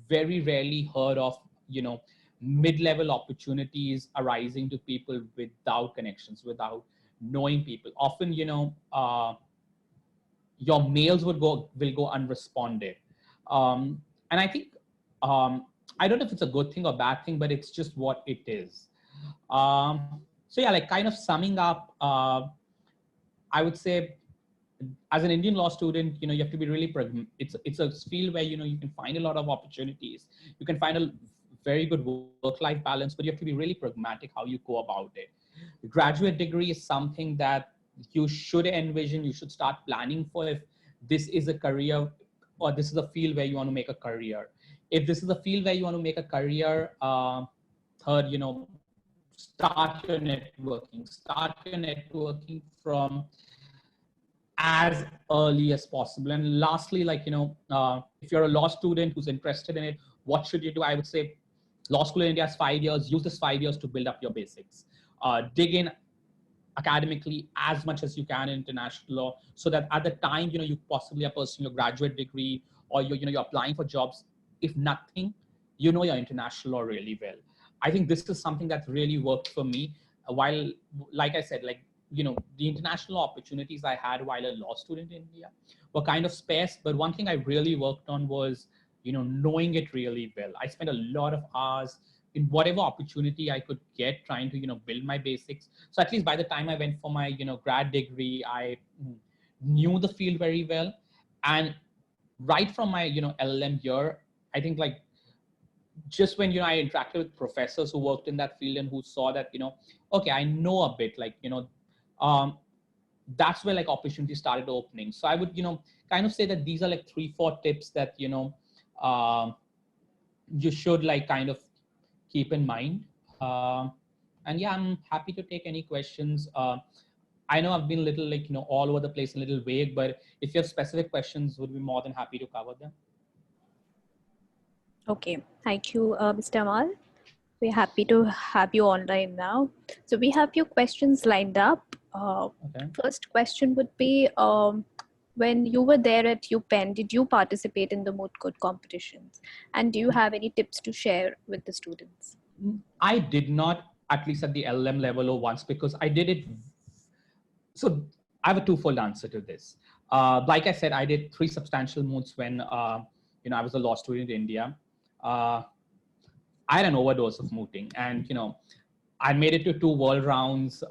very rarely heard of, mid-level opportunities arising to people without connections, without knowing people. Often, your mails will go unresponded. And I think, I don't know if it's a good thing or bad thing, but it's just what it is. So yeah, like kind of summing up, I would say, as an Indian law student, you have to be really it's a field where you can find a lot of opportunities. You can find a very good work-life balance, but you have to be really pragmatic how you go about it. The graduate degree is something that you should envision. You should start planning for if this is a career or this is a field where you want to make a career. If this is a field where you want to make a career, third, start your networking. Start your networking from as early as possible. And lastly, like, if you're a law student who's interested in it, what should you do? I would say law school in India is 5 years. Use this 5 years to build up your basics. Dig in academically as much as you can in international law, so that at the time, you possibly are pursuing your graduate degree or you're applying for jobs. If nothing, your international law really well. I think this is something that really worked for me. While, like I said, like, the international opportunities I had while a law student in India were kind of sparse, but one thing I really worked on was, knowing it really well. I spent a lot of hours in whatever opportunity I could get trying to, build my basics. So at least by the time I went for my, grad degree, I knew the field very well. And right from my, LLM year, I think like just when, I interacted with professors who worked in that field and who saw that, okay, I know a bit, like, that's where like opportunities started opening. So I would, kind of say that these are like 3-4 tips that, you should like kind of keep in mind. And yeah, I'm happy to take any questions. I know I've been a little like, all over the place, a little vague, but if you have specific questions, would be more than happy to cover them. Okay, thank you, Mr. Amal. We're happy to have you online now. So we have few questions lined up. Okay. First question would be, when you were there at UPenn, did you participate in the moot court competitions? And do you have any tips to share with the students? I did not, at least at the LLM level or once, because I did it. So I have a twofold answer to this. Like I said, I did 3 substantial moots when, I was a law student in India. I had an overdose of mooting, and, I made it to 2 world rounds.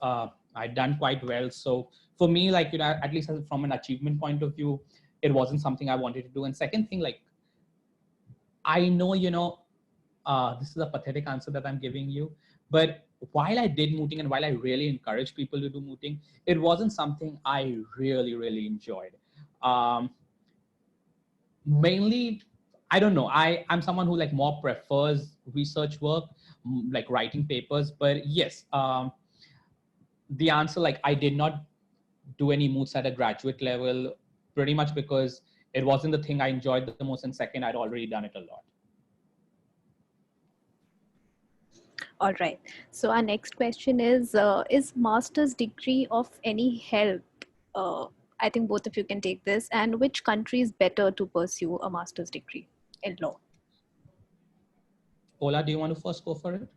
I'd done quite well. So for me, like, at least from an achievement point of view, it wasn't something I wanted to do. And second thing, like, I know, this is a pathetic answer that I'm giving you, but while I did mooting and while I really encourage people to do mooting, it wasn't something I really, really enjoyed. Mainly, I don't know, I'm someone who like more prefers research work, like writing papers, but yes, the answer, like I did not do any moots at a graduate level, pretty much because it wasn't the thing I enjoyed the most, and second, I'd already done it a lot. All right. So our next question is master's degree of any help? I think both of you can take this. And which country is better to pursue a master's degree in law? Ola, do you want to first go for it?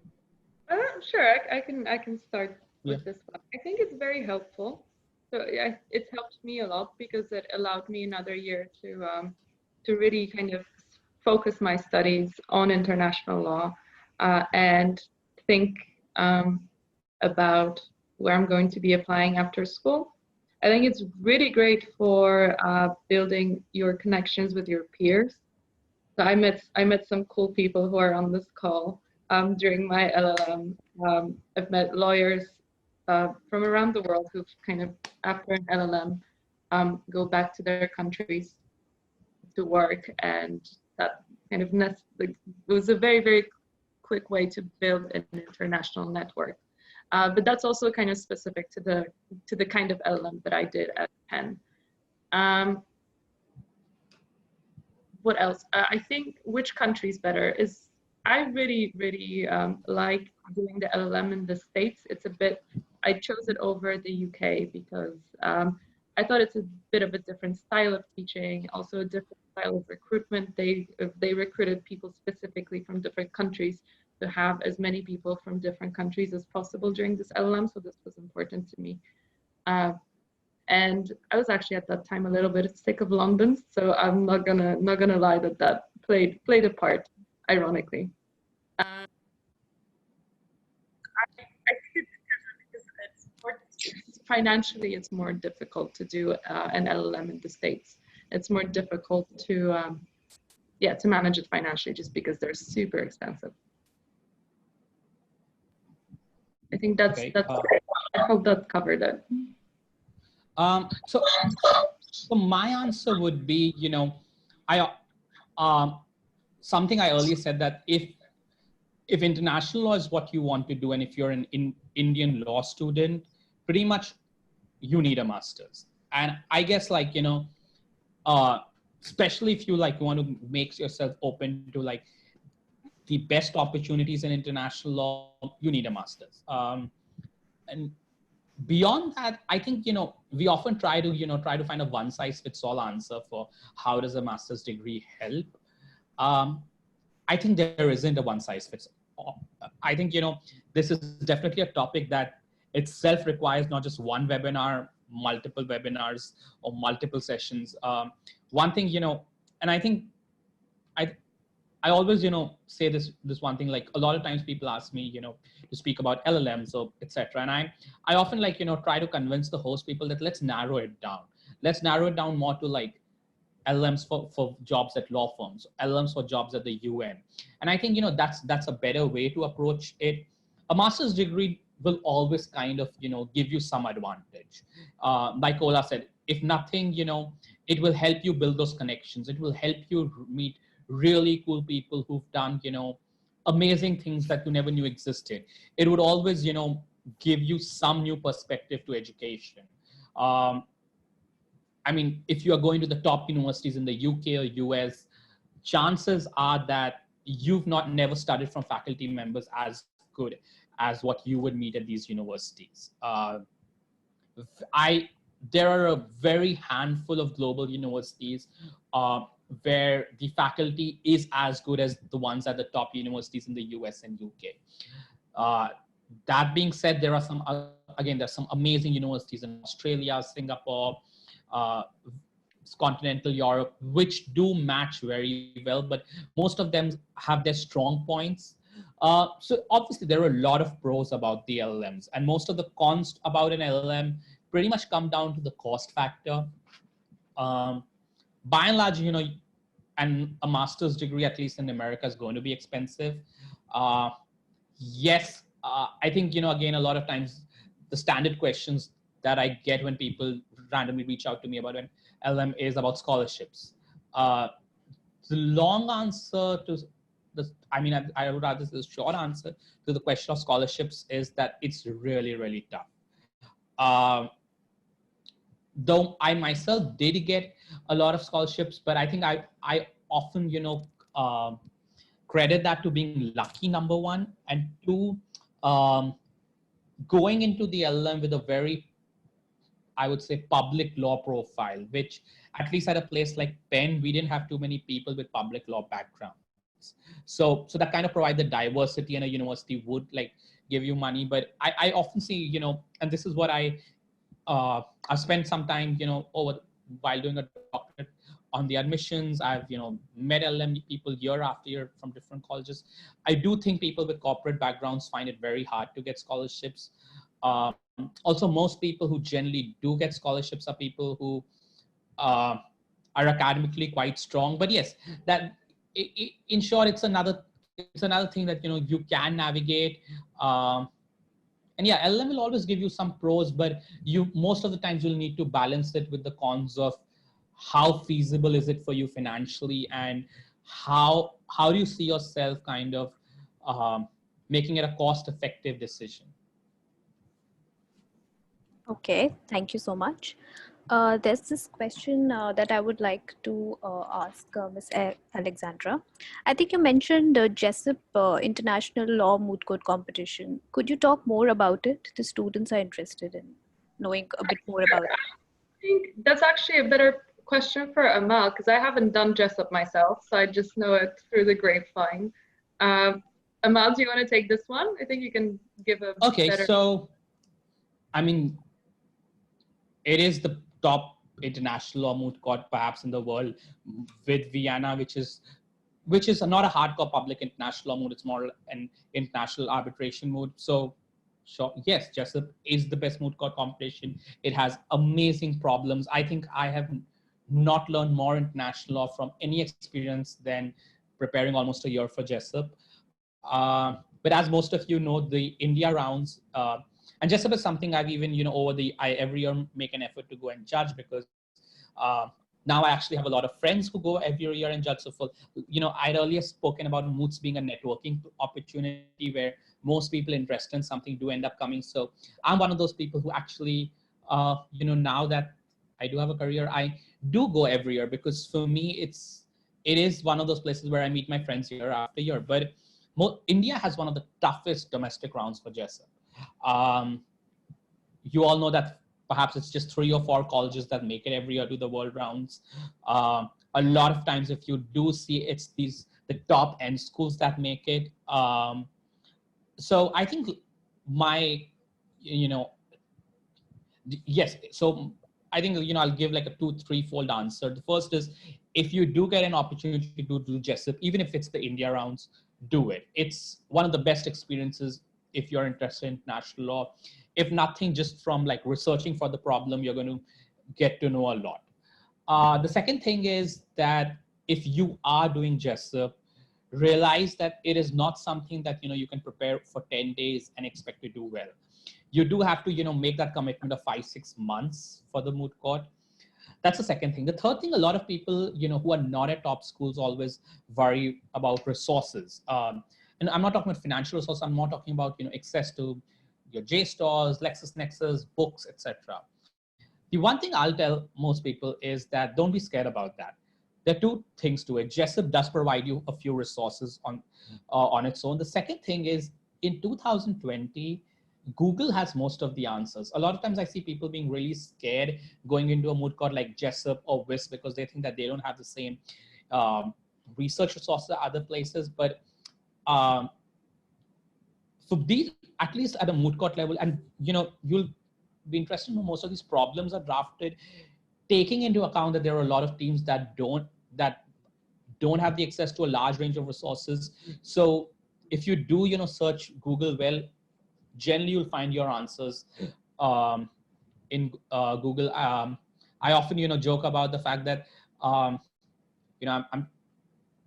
Sure, I can start with this one. I think it's very helpful. So it's helped me a lot because it allowed me another year to really kind of focus my studies on international law and think about where I'm going to be applying after school. I think it's really great for building your connections with your peers. So I met some cool people who are on this call during my LLM. I've met lawyers from around the world who've kind of, after an LLM, go back to their countries to work, and that kind of it was a very, very quick way to build an international network. But that's also kind of specific to the kind of LLM that I did at Penn. What else? I think which country is better is I really, really like doing the LLM in the States. It's a bit, I chose it over the UK because I thought it's a bit of a different style of teaching, also a different style of recruitment. They recruited people specifically from different countries to have as many people from different countries as possible during this LLM, so this was important to me. And I was actually at that time a little bit sick of London, so I'm not gonna lie that played a part, ironically. I think it's more, financially it's more difficult to do an LLM in the States. It's more difficult to manage it financially just because they're super expensive. I think that's I hope that covered it. So my answer would be, something I earlier said, that if international law is what you want to do, and if you're an Indian law student, pretty much you need a master's. And I guess like, especially if you like want to make yourself open to like the best opportunities in international law, you need a master's. And beyond that, I think, we often try to find a one-size-fits-all answer for how does a master's degree help. I think there isn't a one-size-fits-all. I think, this is definitely a topic that itself requires not just one webinar, multiple webinars, or multiple sessions. One thing, and I think I always, say this one thing, like a lot of times people ask me, to speak about LLMs or etc. And I often like, try to convince the host people that let's narrow it down. Let's narrow it down more to like LLMs for jobs at law firms, LLMs for jobs at the UN. And I think, you know, that's a better way to approach it. A master's degree will always kind of, you know, give you some advantage. Like Ola said, if nothing, you know, it will help you build those connections. It will help you meet really cool people who've done, you know, amazing things that you never knew existed. It would always, you know, give you some new perspective to education. I mean, if you are going to the top universities in the UK or US, chances are that you've not never studied from faculty members as good as what you would meet at these universities. There are a very handful of global universities where the faculty is as good as the ones at the top universities in the US and UK. That being said, there are some, again, there's some amazing universities in Australia, Singapore, continental Europe, which do match very well, but most of them have their strong points. So obviously there are a lot of pros about the LLMs, and most of the cons about an LLM pretty much come down to the cost factor. By and large, you know, and a master's degree, at least in America, is going to be expensive. Yes, I think, you know, again, a lot of times the standard questions that I get when people randomly reach out to me about an LM is about scholarships. The long answer to this, I mean, I would rather the short answer to the question of scholarships is that it's really, really tough. Though I myself did get a lot of scholarships, but I think I often, you know, credit that to being lucky, number one, and two, going into the LLM with a very, I would say, public law profile, which at least at a place like Penn, we didn't have too many people with public law backgrounds. So that kind of provide the diversity, and a university would like give you money. But I often see, you know, and this is what I've spent some time, you know, while doing a doctorate on the admissions. I've, you know, met LM people year after year from different colleges. I do think people with corporate backgrounds find it very hard to get scholarships. Also, most people who generally do get scholarships are people who are academically quite strong. But yes, that in short, it's another thing that, you know, you can navigate. And yeah, LLM will always give you some pros, but most of the times you'll need to balance it with the cons of how feasible is it for you financially, and how do you see yourself kind of making it a cost-effective decision. Okay, thank you so much. There's this question that I would like to ask Ms. Alexandra. I think you mentioned the JESIP International Law Moot Court Competition. Could you talk more about it? The students are interested in knowing a bit more about it. I think that's actually a better question for Amal, because I haven't done JESIP myself, so I just know it through the grapevine. Amal, do you want to take this one? I think you can give a better... So, I mean, it is the top international law moot court perhaps in the world, with Vienna, which is not a hardcore public international law moot, it's more an international arbitration moot. So sure, yes, JESIP is the best moot court competition. It has amazing problems. I think I have not learned more international law from any experience than preparing almost a year for JESIP. But as most of you know, the India rounds, and JESIP is something I've even, you know, I every year make an effort to go and judge, because now I actually have a lot of friends who go every year and judge. So for, you know, I'd earlier spoken about moots being a networking opportunity where most people interested in something do end up coming. So I'm one of those people who actually, you know, now that I do have a career, I do go every year, because for me, it is one of those places where I meet my friends year after year. But India has one of the toughest domestic rounds for JESIP. You all know that perhaps it's just 3 or 4 colleges that make it every year to the world rounds. A lot of times, if you do see, it's the top end schools that make it. So I think yes. So I think, you know, I'll give like a 2-3-fold answer. The first is, if you do get an opportunity to do JESIP, even if it's the India rounds, do it. It's one of the best experiences if you're interested in international law. If nothing, just from like researching for the problem, you're going to get to know a lot. The second thing is that if you are doing JESUP, realize that it is not something that you can prepare for 10 days and expect to do well. You do have to make that commitment of 5-6 months for the moot court. That's the second thing. The third thing, a lot of people who are not at top schools always worry about resources. And I'm not talking about financial resources. I'm not talking about access to your JSTORs, LexisNexis, books, etc. The one thing I'll tell most people is that don't be scared about that. There are two things to it. JESUP does provide you a few resources on its own. The second thing is in 2020, Google has most of the answers. A lot of times I see people being really scared going into a moot court like JESUP or WIS because they think that they don't have the same research resources at other places. But for these, at least at a moot court level, and you'll be interested in how most of these problems are drafted, taking into account that there are a lot of teams that don't have the access to a large range of resources. So if you do search Google well, generally you'll find your answers in Google. I often joke about the fact that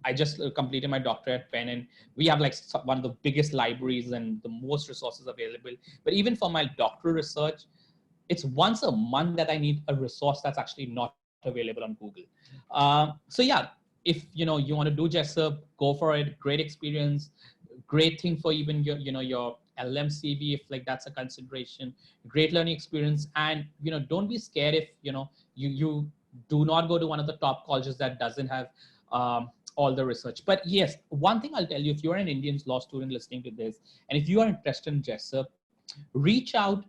I just completed my doctorate at Penn, and we have like one of the biggest libraries and the most resources available. But even for my doctoral research, it's once a month that I need a resource that's actually not available on Google. So yeah, if you want to do JESUP, go for it. Great experience, great thing for even your your LL.M CV if like that's a consideration. Great learning experience, and don't be scared if you do not go to one of the top colleges that doesn't have all the research. But yes, one thing I'll tell you, if you're an Indian law student listening to this, and if you are interested in JESUP, reach out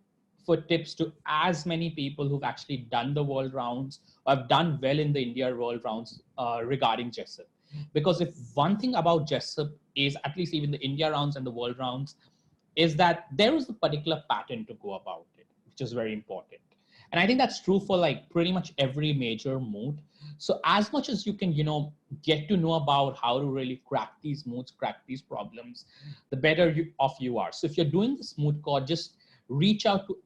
for tips to as many people who've actually done the world rounds or have done well in the India world rounds regarding JESUP. Because if one thing about JESUP is, at least even the India rounds and the world rounds, is that there is a particular pattern to go about it, which is very important. And I think that's true for like pretty much every major moot. So as much as you can, get to know about how to really crack these moots, crack these problems, the better off you are. So if you're doing this moot court, just reach out to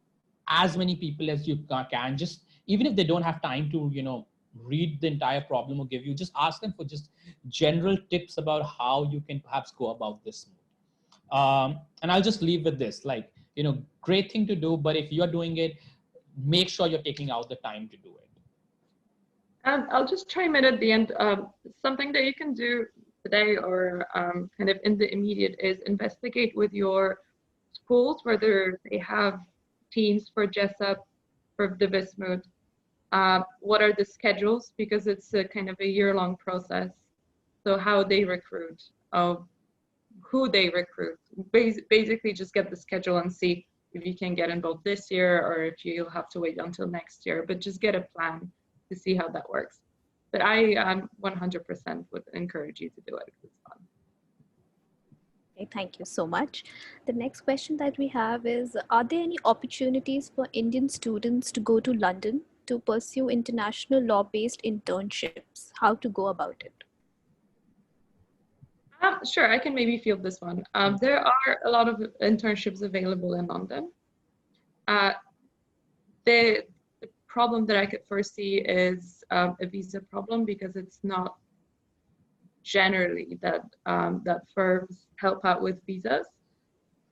as many people as you can. Just even if they don't have time to, read the entire problem or give you, just ask them for just general tips about how you can perhaps go about this moot. And I'll just leave with this, like, great thing to do, but if you're doing it, make sure you're taking out the time to do it. I'll just chime in at the end. Something that you can do today or kind of in the immediate is investigate with your schools whether they have teams for JESUP, for the Bismuth. What are the schedules? Because it's a kind of a year-long process. So how they recruit, who they recruit. Basically just get the schedule and see if you can get involved this year or if you'll have to wait until next year, but just get a plan to see how that works. But I 100% would encourage you to do it. It's fun. Okay, thank you so much. The next question that we have is, are there any opportunities for Indian students to go to London to pursue international law-based internships? How to go about it? Sure, I can maybe field this one. There are a lot of internships available in London. The problem that I could foresee is a visa problem, because it's not generally that that firms help out with visas,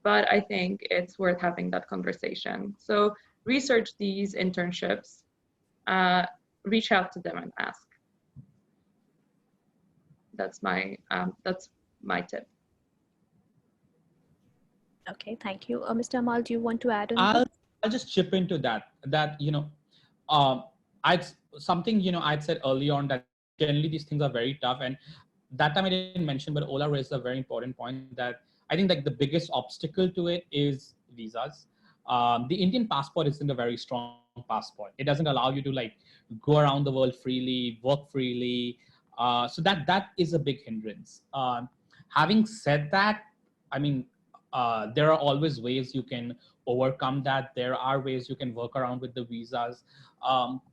but I think it's worth having that conversation. So research these internships, reach out to them and ask. That's my tip. Okay, thank you. Mr. Amal, do you want to add on? I'll just chip into that. I'd said early on that generally these things are very tough, and that time I didn't mention, but Ola raised a very important point that I think like the biggest obstacle to it is visas. The Indian passport isn't a very strong passport. It doesn't allow you to like go around the world freely, work freely. So that is a big hindrance. Having said that, I mean, there are always ways you can overcome that. There are ways you can work around with the visas.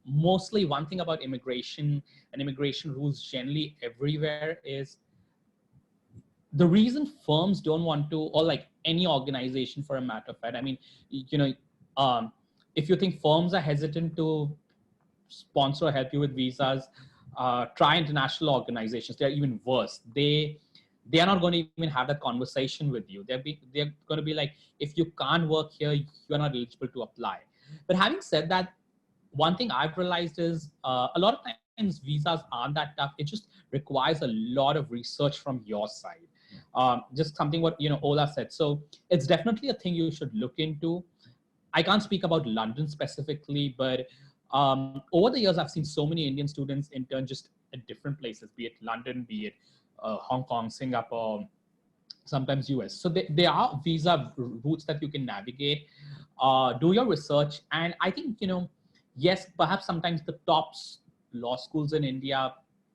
Mostly one thing about immigration and immigration rules generally everywhere is the reason firms don't want to, or like any organization for a matter of fact, I mean, if you think firms are hesitant to sponsor or help you with visas, try international organizations. They're even worse. They are not going to even have that conversation with you. They're going to be like, if you can't work here, you're not eligible to apply. But having said that, one thing I've realized is a lot of times visas aren't that tough. It just requires a lot of research from your side. Just something what Ola said. So it's definitely a thing you should look into. I can't speak about London specifically, but over the years, I've seen so many Indian students intern just at different places, be it London, be it Hong Kong, Singapore, sometimes US. So there are visa routes that you can navigate. Do your research. And I think, yes, perhaps sometimes the top law schools in India,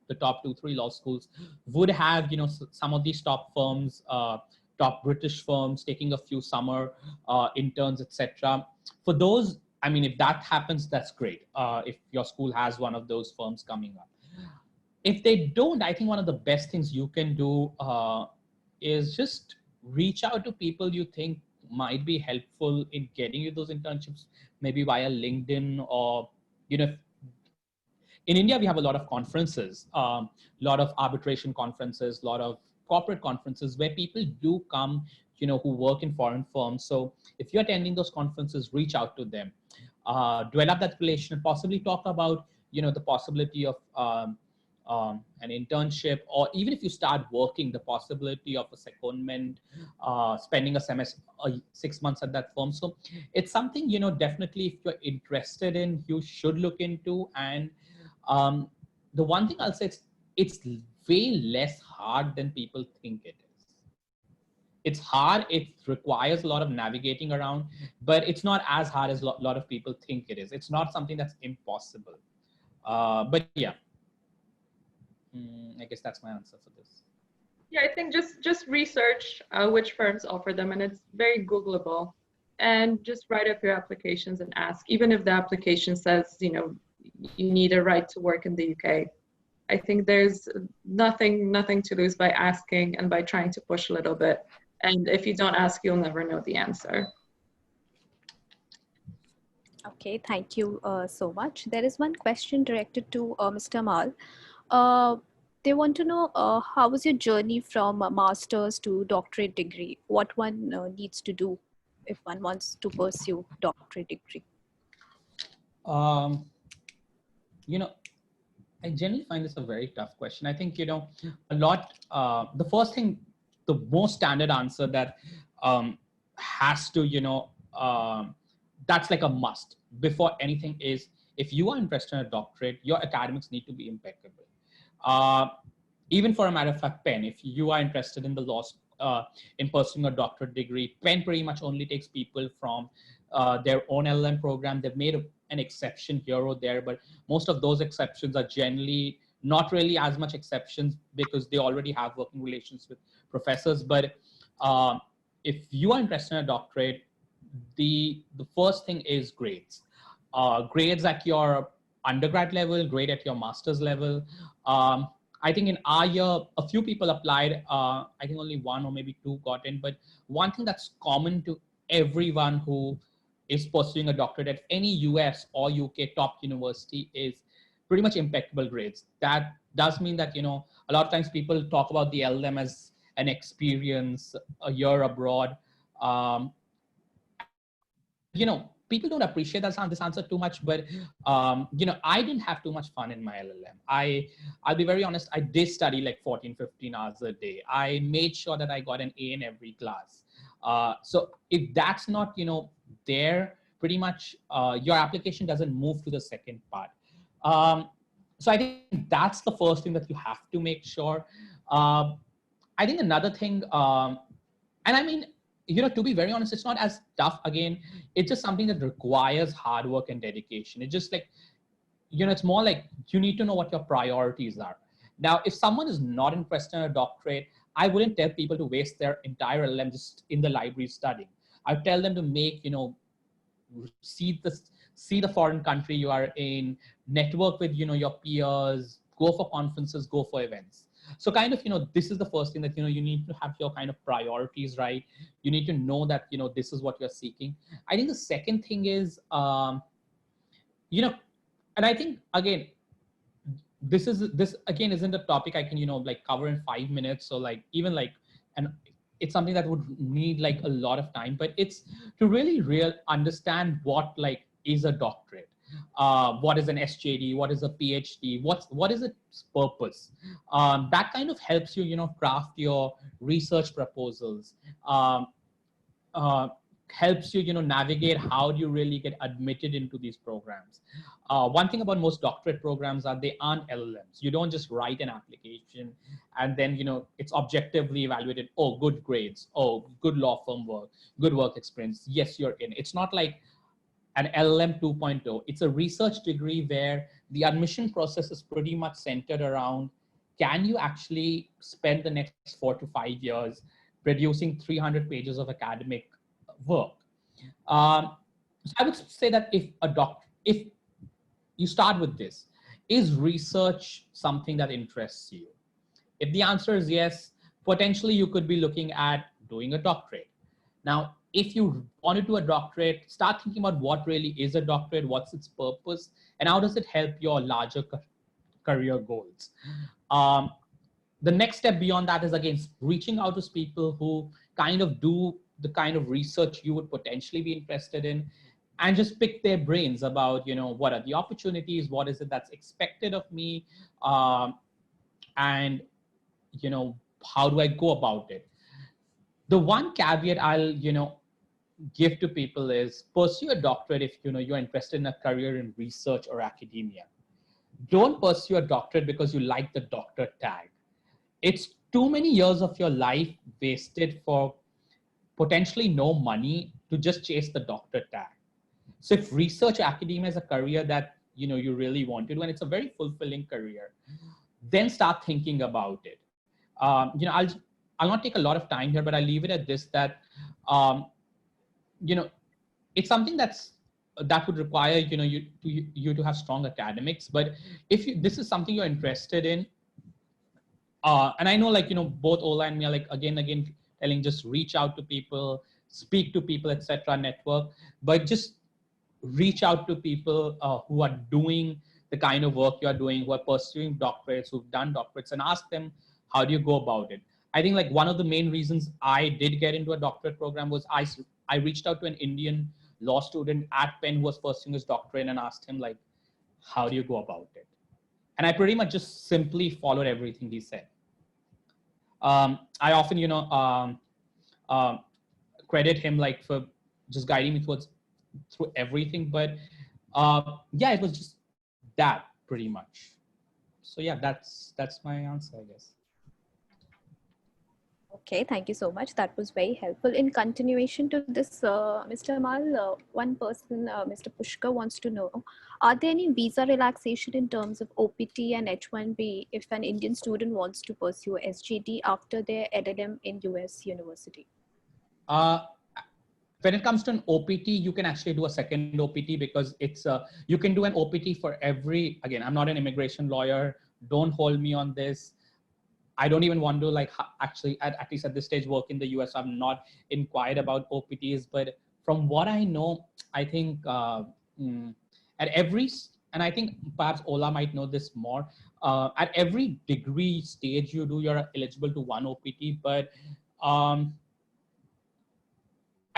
the top 2-3 law schools would have, some of these top firms, top British firms taking a few summer interns, etc. For those, I mean, if that happens, that's great. If your school has one of those firms coming up. If they don't, I think one of the best things you can do is just reach out to people you think might be helpful in getting you those internships, maybe via LinkedIn or, in India, we have a lot of conferences, a lot of arbitration conferences, a lot of corporate conferences where people do come, who work in foreign firms. So if you're attending those conferences, reach out to them, develop that relation, possibly talk about, the possibility of an internship, or even if you start working, the possibility of a secondment, spending a semester, 6 months at that firm. So it's something, definitely if you're interested in, you should look into. And the one thing I'll say, it's way less hard than people think it is. It's hard, it requires a lot of navigating around, but it's not as hard as a lot of people think it is. It's not something that's impossible. But yeah, I guess that's my answer for this. Yeah, I think just research which firms offer them, and it's very Googleable. And just write up your applications and ask, even if the application says, you need a right to work in the UK. I think there's nothing to lose by asking and by trying to push a little bit. And if you don't ask, you'll never know the answer. Okay, thank you so much. There is one question directed to Mr. Amal. They want to know how was your journey from a master's to doctorate degree? What one needs to do if one wants to pursue doctorate degree? I generally find this a very tough question. I think, a lot, the first thing, the most standard answer that has to, that's like a must before anything is, if you are interested in a doctorate, your academics need to be impeccable. Even for a matter of fact, Penn, if you are interested in the law, in pursuing a doctorate degree, Penn pretty much only takes people from their own LL.M program. They've made an exception here or there, but most of those exceptions are generally not really as much exceptions because they already have working relations with professors. But if you are interested in a doctorate, the first thing is grades. Grades at your undergrad level, grade at your master's level. I think in our year, a few people applied. I think only 1 or maybe 2 got in. But one thing that's common to everyone who is pursuing a doctorate at any US or UK top university is pretty much impeccable grades. That does mean that, a lot of times people talk about the LL.M as an experience, a year abroad. People don't appreciate this answer too much, but I didn't have too much fun in my LL.M. I'll be very honest, I did study like 14, 15 hours a day. I made sure that I got an A in every class. So if that's not, there, pretty much your application doesn't move to the second part. So I think that's the first thing that you have to make sure. I think another thing, and I mean, to be very honest, it's not as tough. Again, it's just something that requires hard work and dedication. It's just like, it's more like you need to know what your priorities are. Now, if someone is not interested in a doctorate, I wouldn't tell people to waste their entire LL.M just in the library studying. I tell them to make, see the foreign country you are in, network with, your peers, go for conferences, go for events. So kind of, this is the first thing that, you need to have your kind of priorities right. You need to know that, this is what you're seeking. I think the second thing is, And I think, again, this again isn't a topic I can, like cover in 5 minutes. So like, even like, and it's something that would need like a lot of time, but it's to really understand what like is a doctorate, what is an S.J.D, what is a PhD, what is its purpose. That kind of helps you, craft your research proposals. Helps you, navigate how do you really get admitted into these programs. One thing about most doctorate programs are they aren't LLMs. You don't just write an application and then, it's objectively evaluated. Oh, good grades. Oh, good law firm work, good work experience. Yes, you're in. It's not like an LL.M 2.0. It's a research degree where the admission process is pretty much centered around, can you actually spend the next 4 to 5 years producing 300 pages of academic work? So I would say that if you start with this, is research something that interests you? If the answer is yes, potentially you could be looking at doing a doctorate. Now, if you want to do a doctorate, start thinking about what really is a doctorate, what's its purpose, and how does it help your larger career goals. The next step beyond that is, again, reaching out to people who kind of do the kind of research you would potentially be interested in, and just pick their brains about, what are the opportunities, what is it that's expected of me, and, how do I go about it? The one caveat I'll, give to people is pursue a doctorate if, you're interested in a career in research or academia. Don't pursue a doctorate because you like the doctor tag. It's too many years of your life wasted for potentially no money to just chase the doctor tag. So if research academia is a career that, you really want to do, and it's a very fulfilling career, then start thinking about it. I'll not take a lot of time here, but I'll leave it at this, that, it's something that would require, you to have strong academics. But if this is something you're interested in, and I know, like, both Ola and me are like, again, telling just reach out to people, speak to people, etc., network, but just reach out to people who are doing the kind of work you're doing, who are pursuing doctorates, who've done doctorates, and ask them, how do you go about it? I think like one of the main reasons I did get into a doctorate program was I reached out to an Indian law student at Penn who was pursuing his doctorate and asked him, like, how do you go about it? And I pretty much just simply followed everything he said. I often, credit him like for just guiding me through everything. But yeah, it was just that pretty much. So yeah, that's my answer, I guess. Okay, thank you so much. That was very helpful. In continuation to this, Mr. Amal, one person, Mr. Pushkar, wants to know, are there any visa relaxation in terms of OPT and H-1B if an Indian student wants to pursue S.J.D after their LL.M in US university? When it comes to an OPT, you can actually do a second OPT because it's you can do an OPT for every, again, I'm not an immigration lawyer. Don't hold me on this. I don't even want to like actually at least at this stage work in the US. So I'm not inquired about OPTs, but from what I know, I think at every, and I think perhaps Ola might know this more, at every degree stage you do, you're eligible to one OPT. But I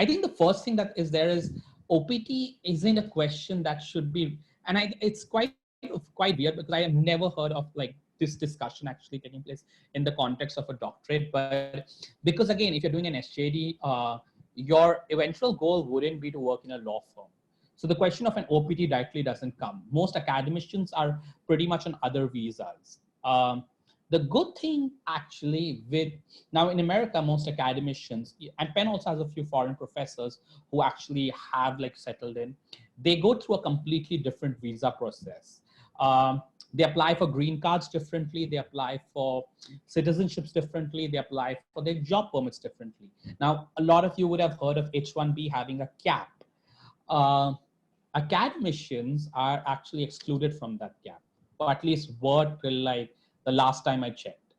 think the first thing that is there is OPT isn't a question that should be, and it's quite weird because I have never heard of like this discussion actually taking place in the context of a doctorate. But because again, if you're doing an S.J.D, your eventual goal wouldn't be to work in a law firm. So the question of an OPT directly doesn't come. Most academicians are pretty much on other visas. The good thing actually with, now in America, most academicians, and Penn also has a few foreign professors who actually have like settled in, they go through a completely different visa process. They apply for green cards differently. They apply for citizenships differently. They apply for their job permits differently. Now, a lot of you would have heard of H-1B having a cap. Academicians are actually excluded from that cap, or at least were till like the last time I checked.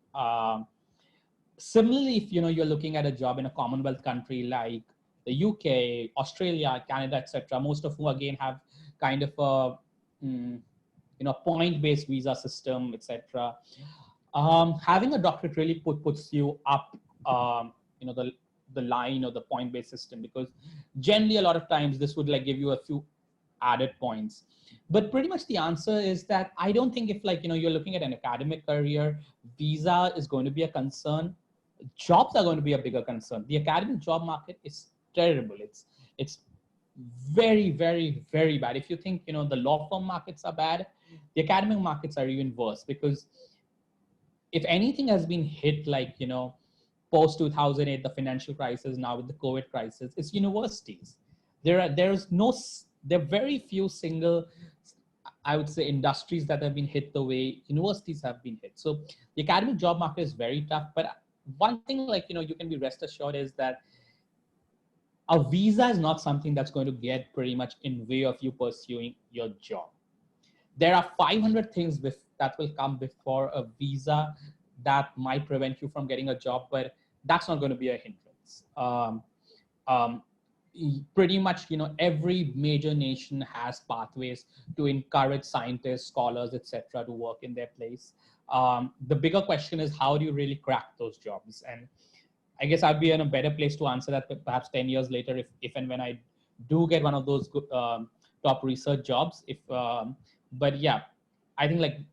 Similarly, if you're looking at a job in a Commonwealth country like the UK, Australia, Canada, etc., most of whom again have kind of a point-based visa system, etc. Having a doctorate really puts you up, the line or the point-based system, because generally a lot of times this would like give you a few added points. But pretty much the answer is that I don't think if you're looking at an academic career, visa is going to be a concern. Jobs are going to be a bigger concern. The academic job market is terrible. It's very, very, very bad. If you think the law firm markets are bad, the academic markets are even worse, because if anything has been hit, post 2008, the financial crisis, now with the COVID crisis, it's universities. There are very few single, I would say, industries that have been hit the way universities have been hit. So the academic job market is very tough. But one thing you can be rest assured is that a visa is not something that's going to get pretty much in way of you pursuing your job. There are 500 things that will come before a visa that might prevent you from getting a job, but that's not going to be a hindrance. Pretty much, every major nation has pathways to encourage scientists, scholars, etc., to work in their place. The bigger question is, how do you really crack those jobs? And I guess I'd be in a better place to answer that perhaps 10 years later, if and when I do get one of those top research jobs. But yeah, I think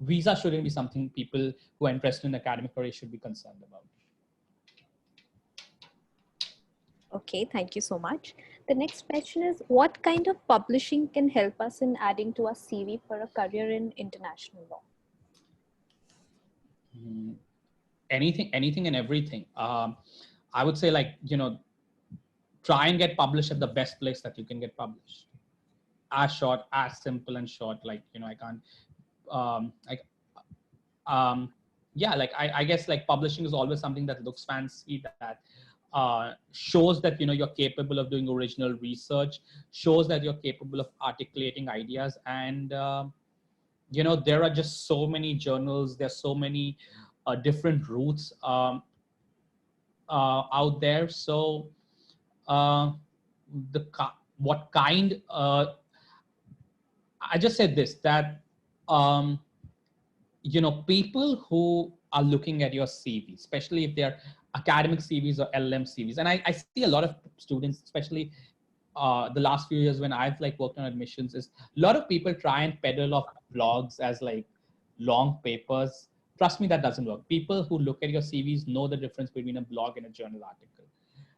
visa shouldn't be something people who are interested in academic career should be concerned about. Okay, thank you so much. The next question is, what kind of publishing can help us in adding to our CV for a career in international law? Anything and everything. I would say try and get published at the best place that you can get published. As short, as simple and short, I can't, I guess publishing is always something that looks fancy, that shows that you're capable of doing original research, shows that you're capable of articulating ideas, and there are just so many journals, there's so many different routes out there. So what kind I just said this, that people who are looking at your CV, especially if they're academic CVs or LL.M CVs, and I see a lot of students, especially the last few years when I've worked on admissions, is a lot of people try and peddle off blogs as long papers. Trust me, that doesn't work. People who look at your CVs know the difference between a blog and a journal article.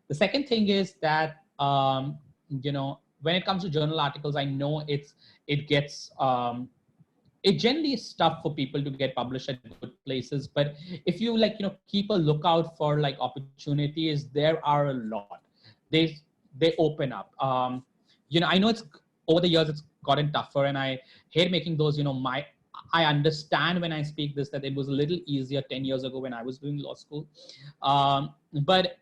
The second thing is that when it comes to journal articles, I know it gets it generally is tough for people to get published at good places, but if you keep a lookout for opportunities, there are a lot. They open up. I know it's over the years it's gotten tougher, and I hate making those. I understand when I speak this that it was a little easier 10 years ago when I was doing law school, but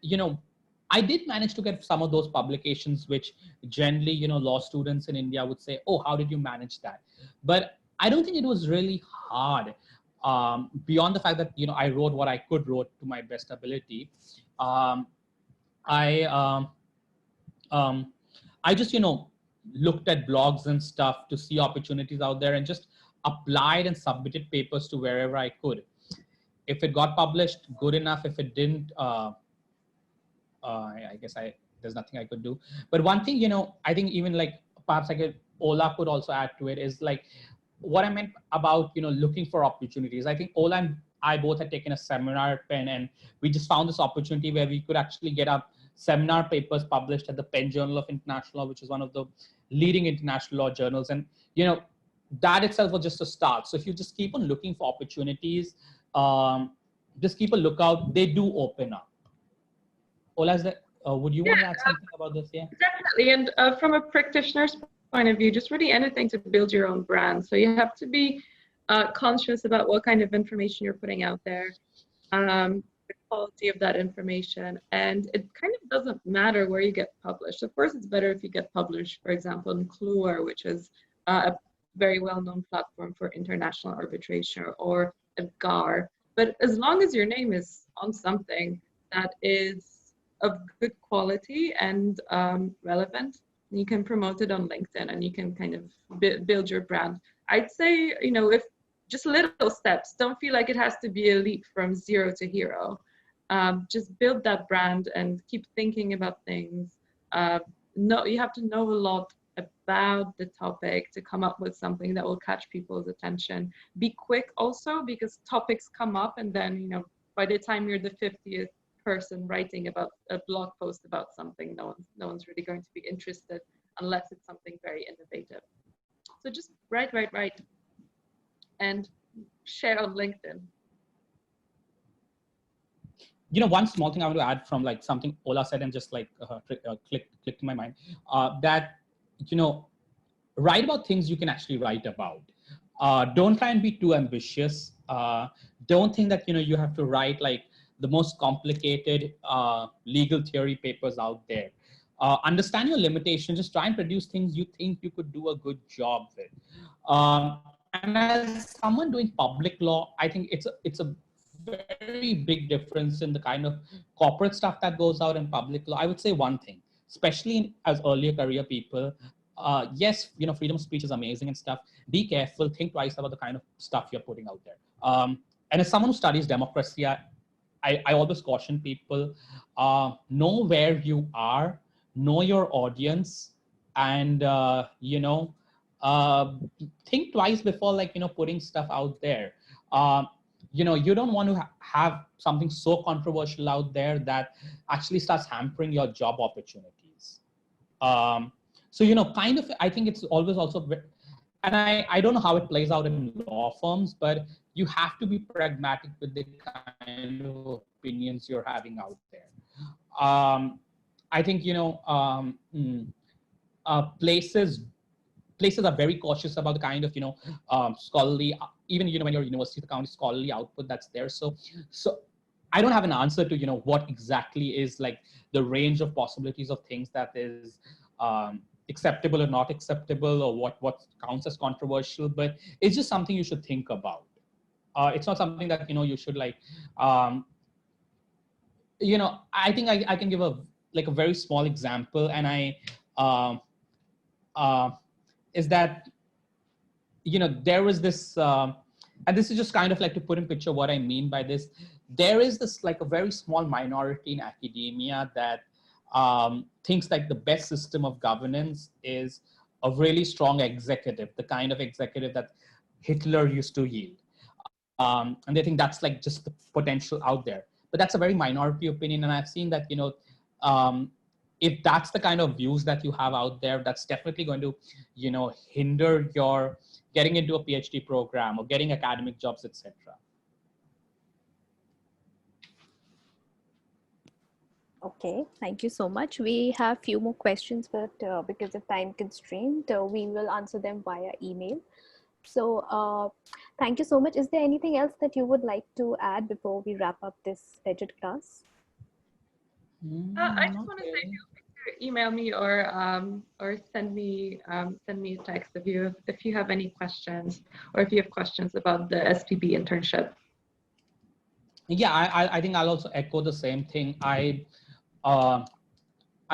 I did manage to get some of those publications, which generally law students in India would say, "Oh, how did you manage that?" But I don't think it was really hard, beyond the fact that I wrote what I could wrote to my best ability. I just looked at blogs and stuff to see opportunities out there, and just applied and submitted papers to wherever I could. If it got published, good enough. If it didn't, I guess there's nothing I could do. But one thing I think even perhaps Ola could also add to it is what I meant about looking for opportunities. I think Ola and I both had taken a seminar pen, and we just found this opportunity where we could actually get our seminar papers published at the Penn Journal of International Law, which is one of the leading international law journals. And that itself was just a start. So if you just keep on looking for opportunities, just keep a lookout, they do open up. Ola, would you want to add something about this? Yeah, definitely. And from a practitioner's point of view, just really anything to build your own brand. So you have to be conscious about what kind of information you're putting out there, the quality of that information, and it kind of doesn't matter where you get published. Of course, it's better if you get published, for example, in CLUAR, which is a very well-known platform for international arbitration, or at GAR. But as long as your name is on something that is of good quality and relevant, You can promote it on LinkedIn, and you can kind of build your brand. I'd say, you know, if just little steps, don't feel like it has to be a leap from zero to hero. Just build that brand and keep thinking about things. You have to know a lot about the topic to come up with something that will catch people's attention. Be quick also, because topics come up, and then, you know, by the time you're the 50th person writing about a blog post about something, no one's really going to be interested unless it's something very innovative. So just write, and share on LinkedIn. You know, one small thing I want to add from like something Ola said and just like clicked in my mind, that, you know, write about things you can actually write about. Don't try and be too ambitious. Don't think that, you know, you have to write like the most complicated legal theory papers out there. Understand your limitations. Just try and produce things you think you could do a good job with. And as someone doing public law, I think it's a very big difference in the kind of corporate stuff that goes out in public law. I would say one thing, especially as earlier career people, yes, you know, freedom of speech is amazing and stuff. Be careful, think twice about the kind of stuff you're putting out there. And as someone who studies democracy, I always caution people, know where you are, know your audience, and, you know, think twice before, like, you know, putting stuff out there. You know, you don't want to have something so controversial out there that actually starts hampering your job opportunities. So, you know, kind of, I think it's always also, and I don't know how it plays out in law firms, but you have to be pragmatic with the kind of opinions you're having out there. I think, you know, places are very cautious about the kind of, you know, scholarly, even, you know, when you're university, the kind of scholarly output that's there. So I don't have an answer to, you know, what exactly is like the range of possibilities of things that is acceptable or not acceptable, or what counts as controversial, but it's just something you should think about. It's not something that, you know, you should like, you know, I think I can give a very small example, and is that, you know, there was this, and this is just kind of like to put in picture what I mean by this. There is this like a very small minority in academia that thinks like the best system of governance is a really strong executive, the kind of executive that Hitler used to yield. And they think that's like just the potential out there. But that's a very minority opinion. And I've seen that, you know, if that's the kind of views that you have out there, that's definitely going to, you know, hinder your getting into a PhD program or getting academic jobs, etc. Okay, thank you so much. We have few more questions, but because of time constraint, we will answer them via email. So thank you so much. Is there anything else that you would like to add before we wrap up this legit class? I just want to say, feel free to email me or send me a text if you have any questions, or if you have questions about the SPB internship. Yeah, I think I'll also echo the same thing. I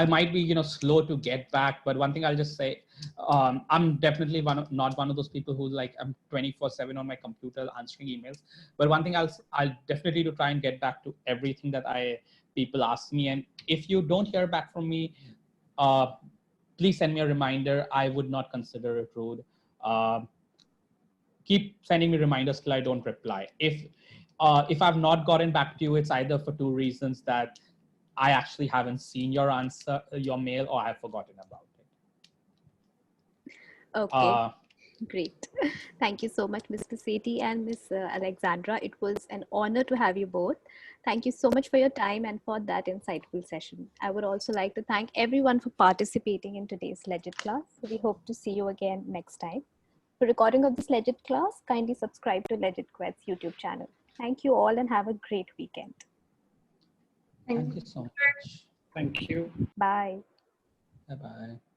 might be, you know, slow to get back, but one thing I'll just say, I'm definitely not one of those people who like I'm 24/7 on my computer answering emails. But one thing I'll definitely do try and get back to everything that people ask me. And if you don't hear back from me, please send me a reminder. I would not consider it rude. Keep sending me reminders till I don't reply. If I've not gotten back to you, it's either for two reasons: that I actually haven't seen your answer, your mail, or I have forgotten about it. Okay, great. Thank you so much, Mr. Sethi and Ms. Alexandra. It was an honor to have you both. Thank you so much for your time and for that insightful session. I would also like to thank everyone for participating in today's Legit class. We hope to see you again next time. For recording of this Legit class, kindly subscribe to Legit Quest's YouTube channel. Thank you all and have a great weekend. Thank you so much. Thank you. Bye. Bye-bye.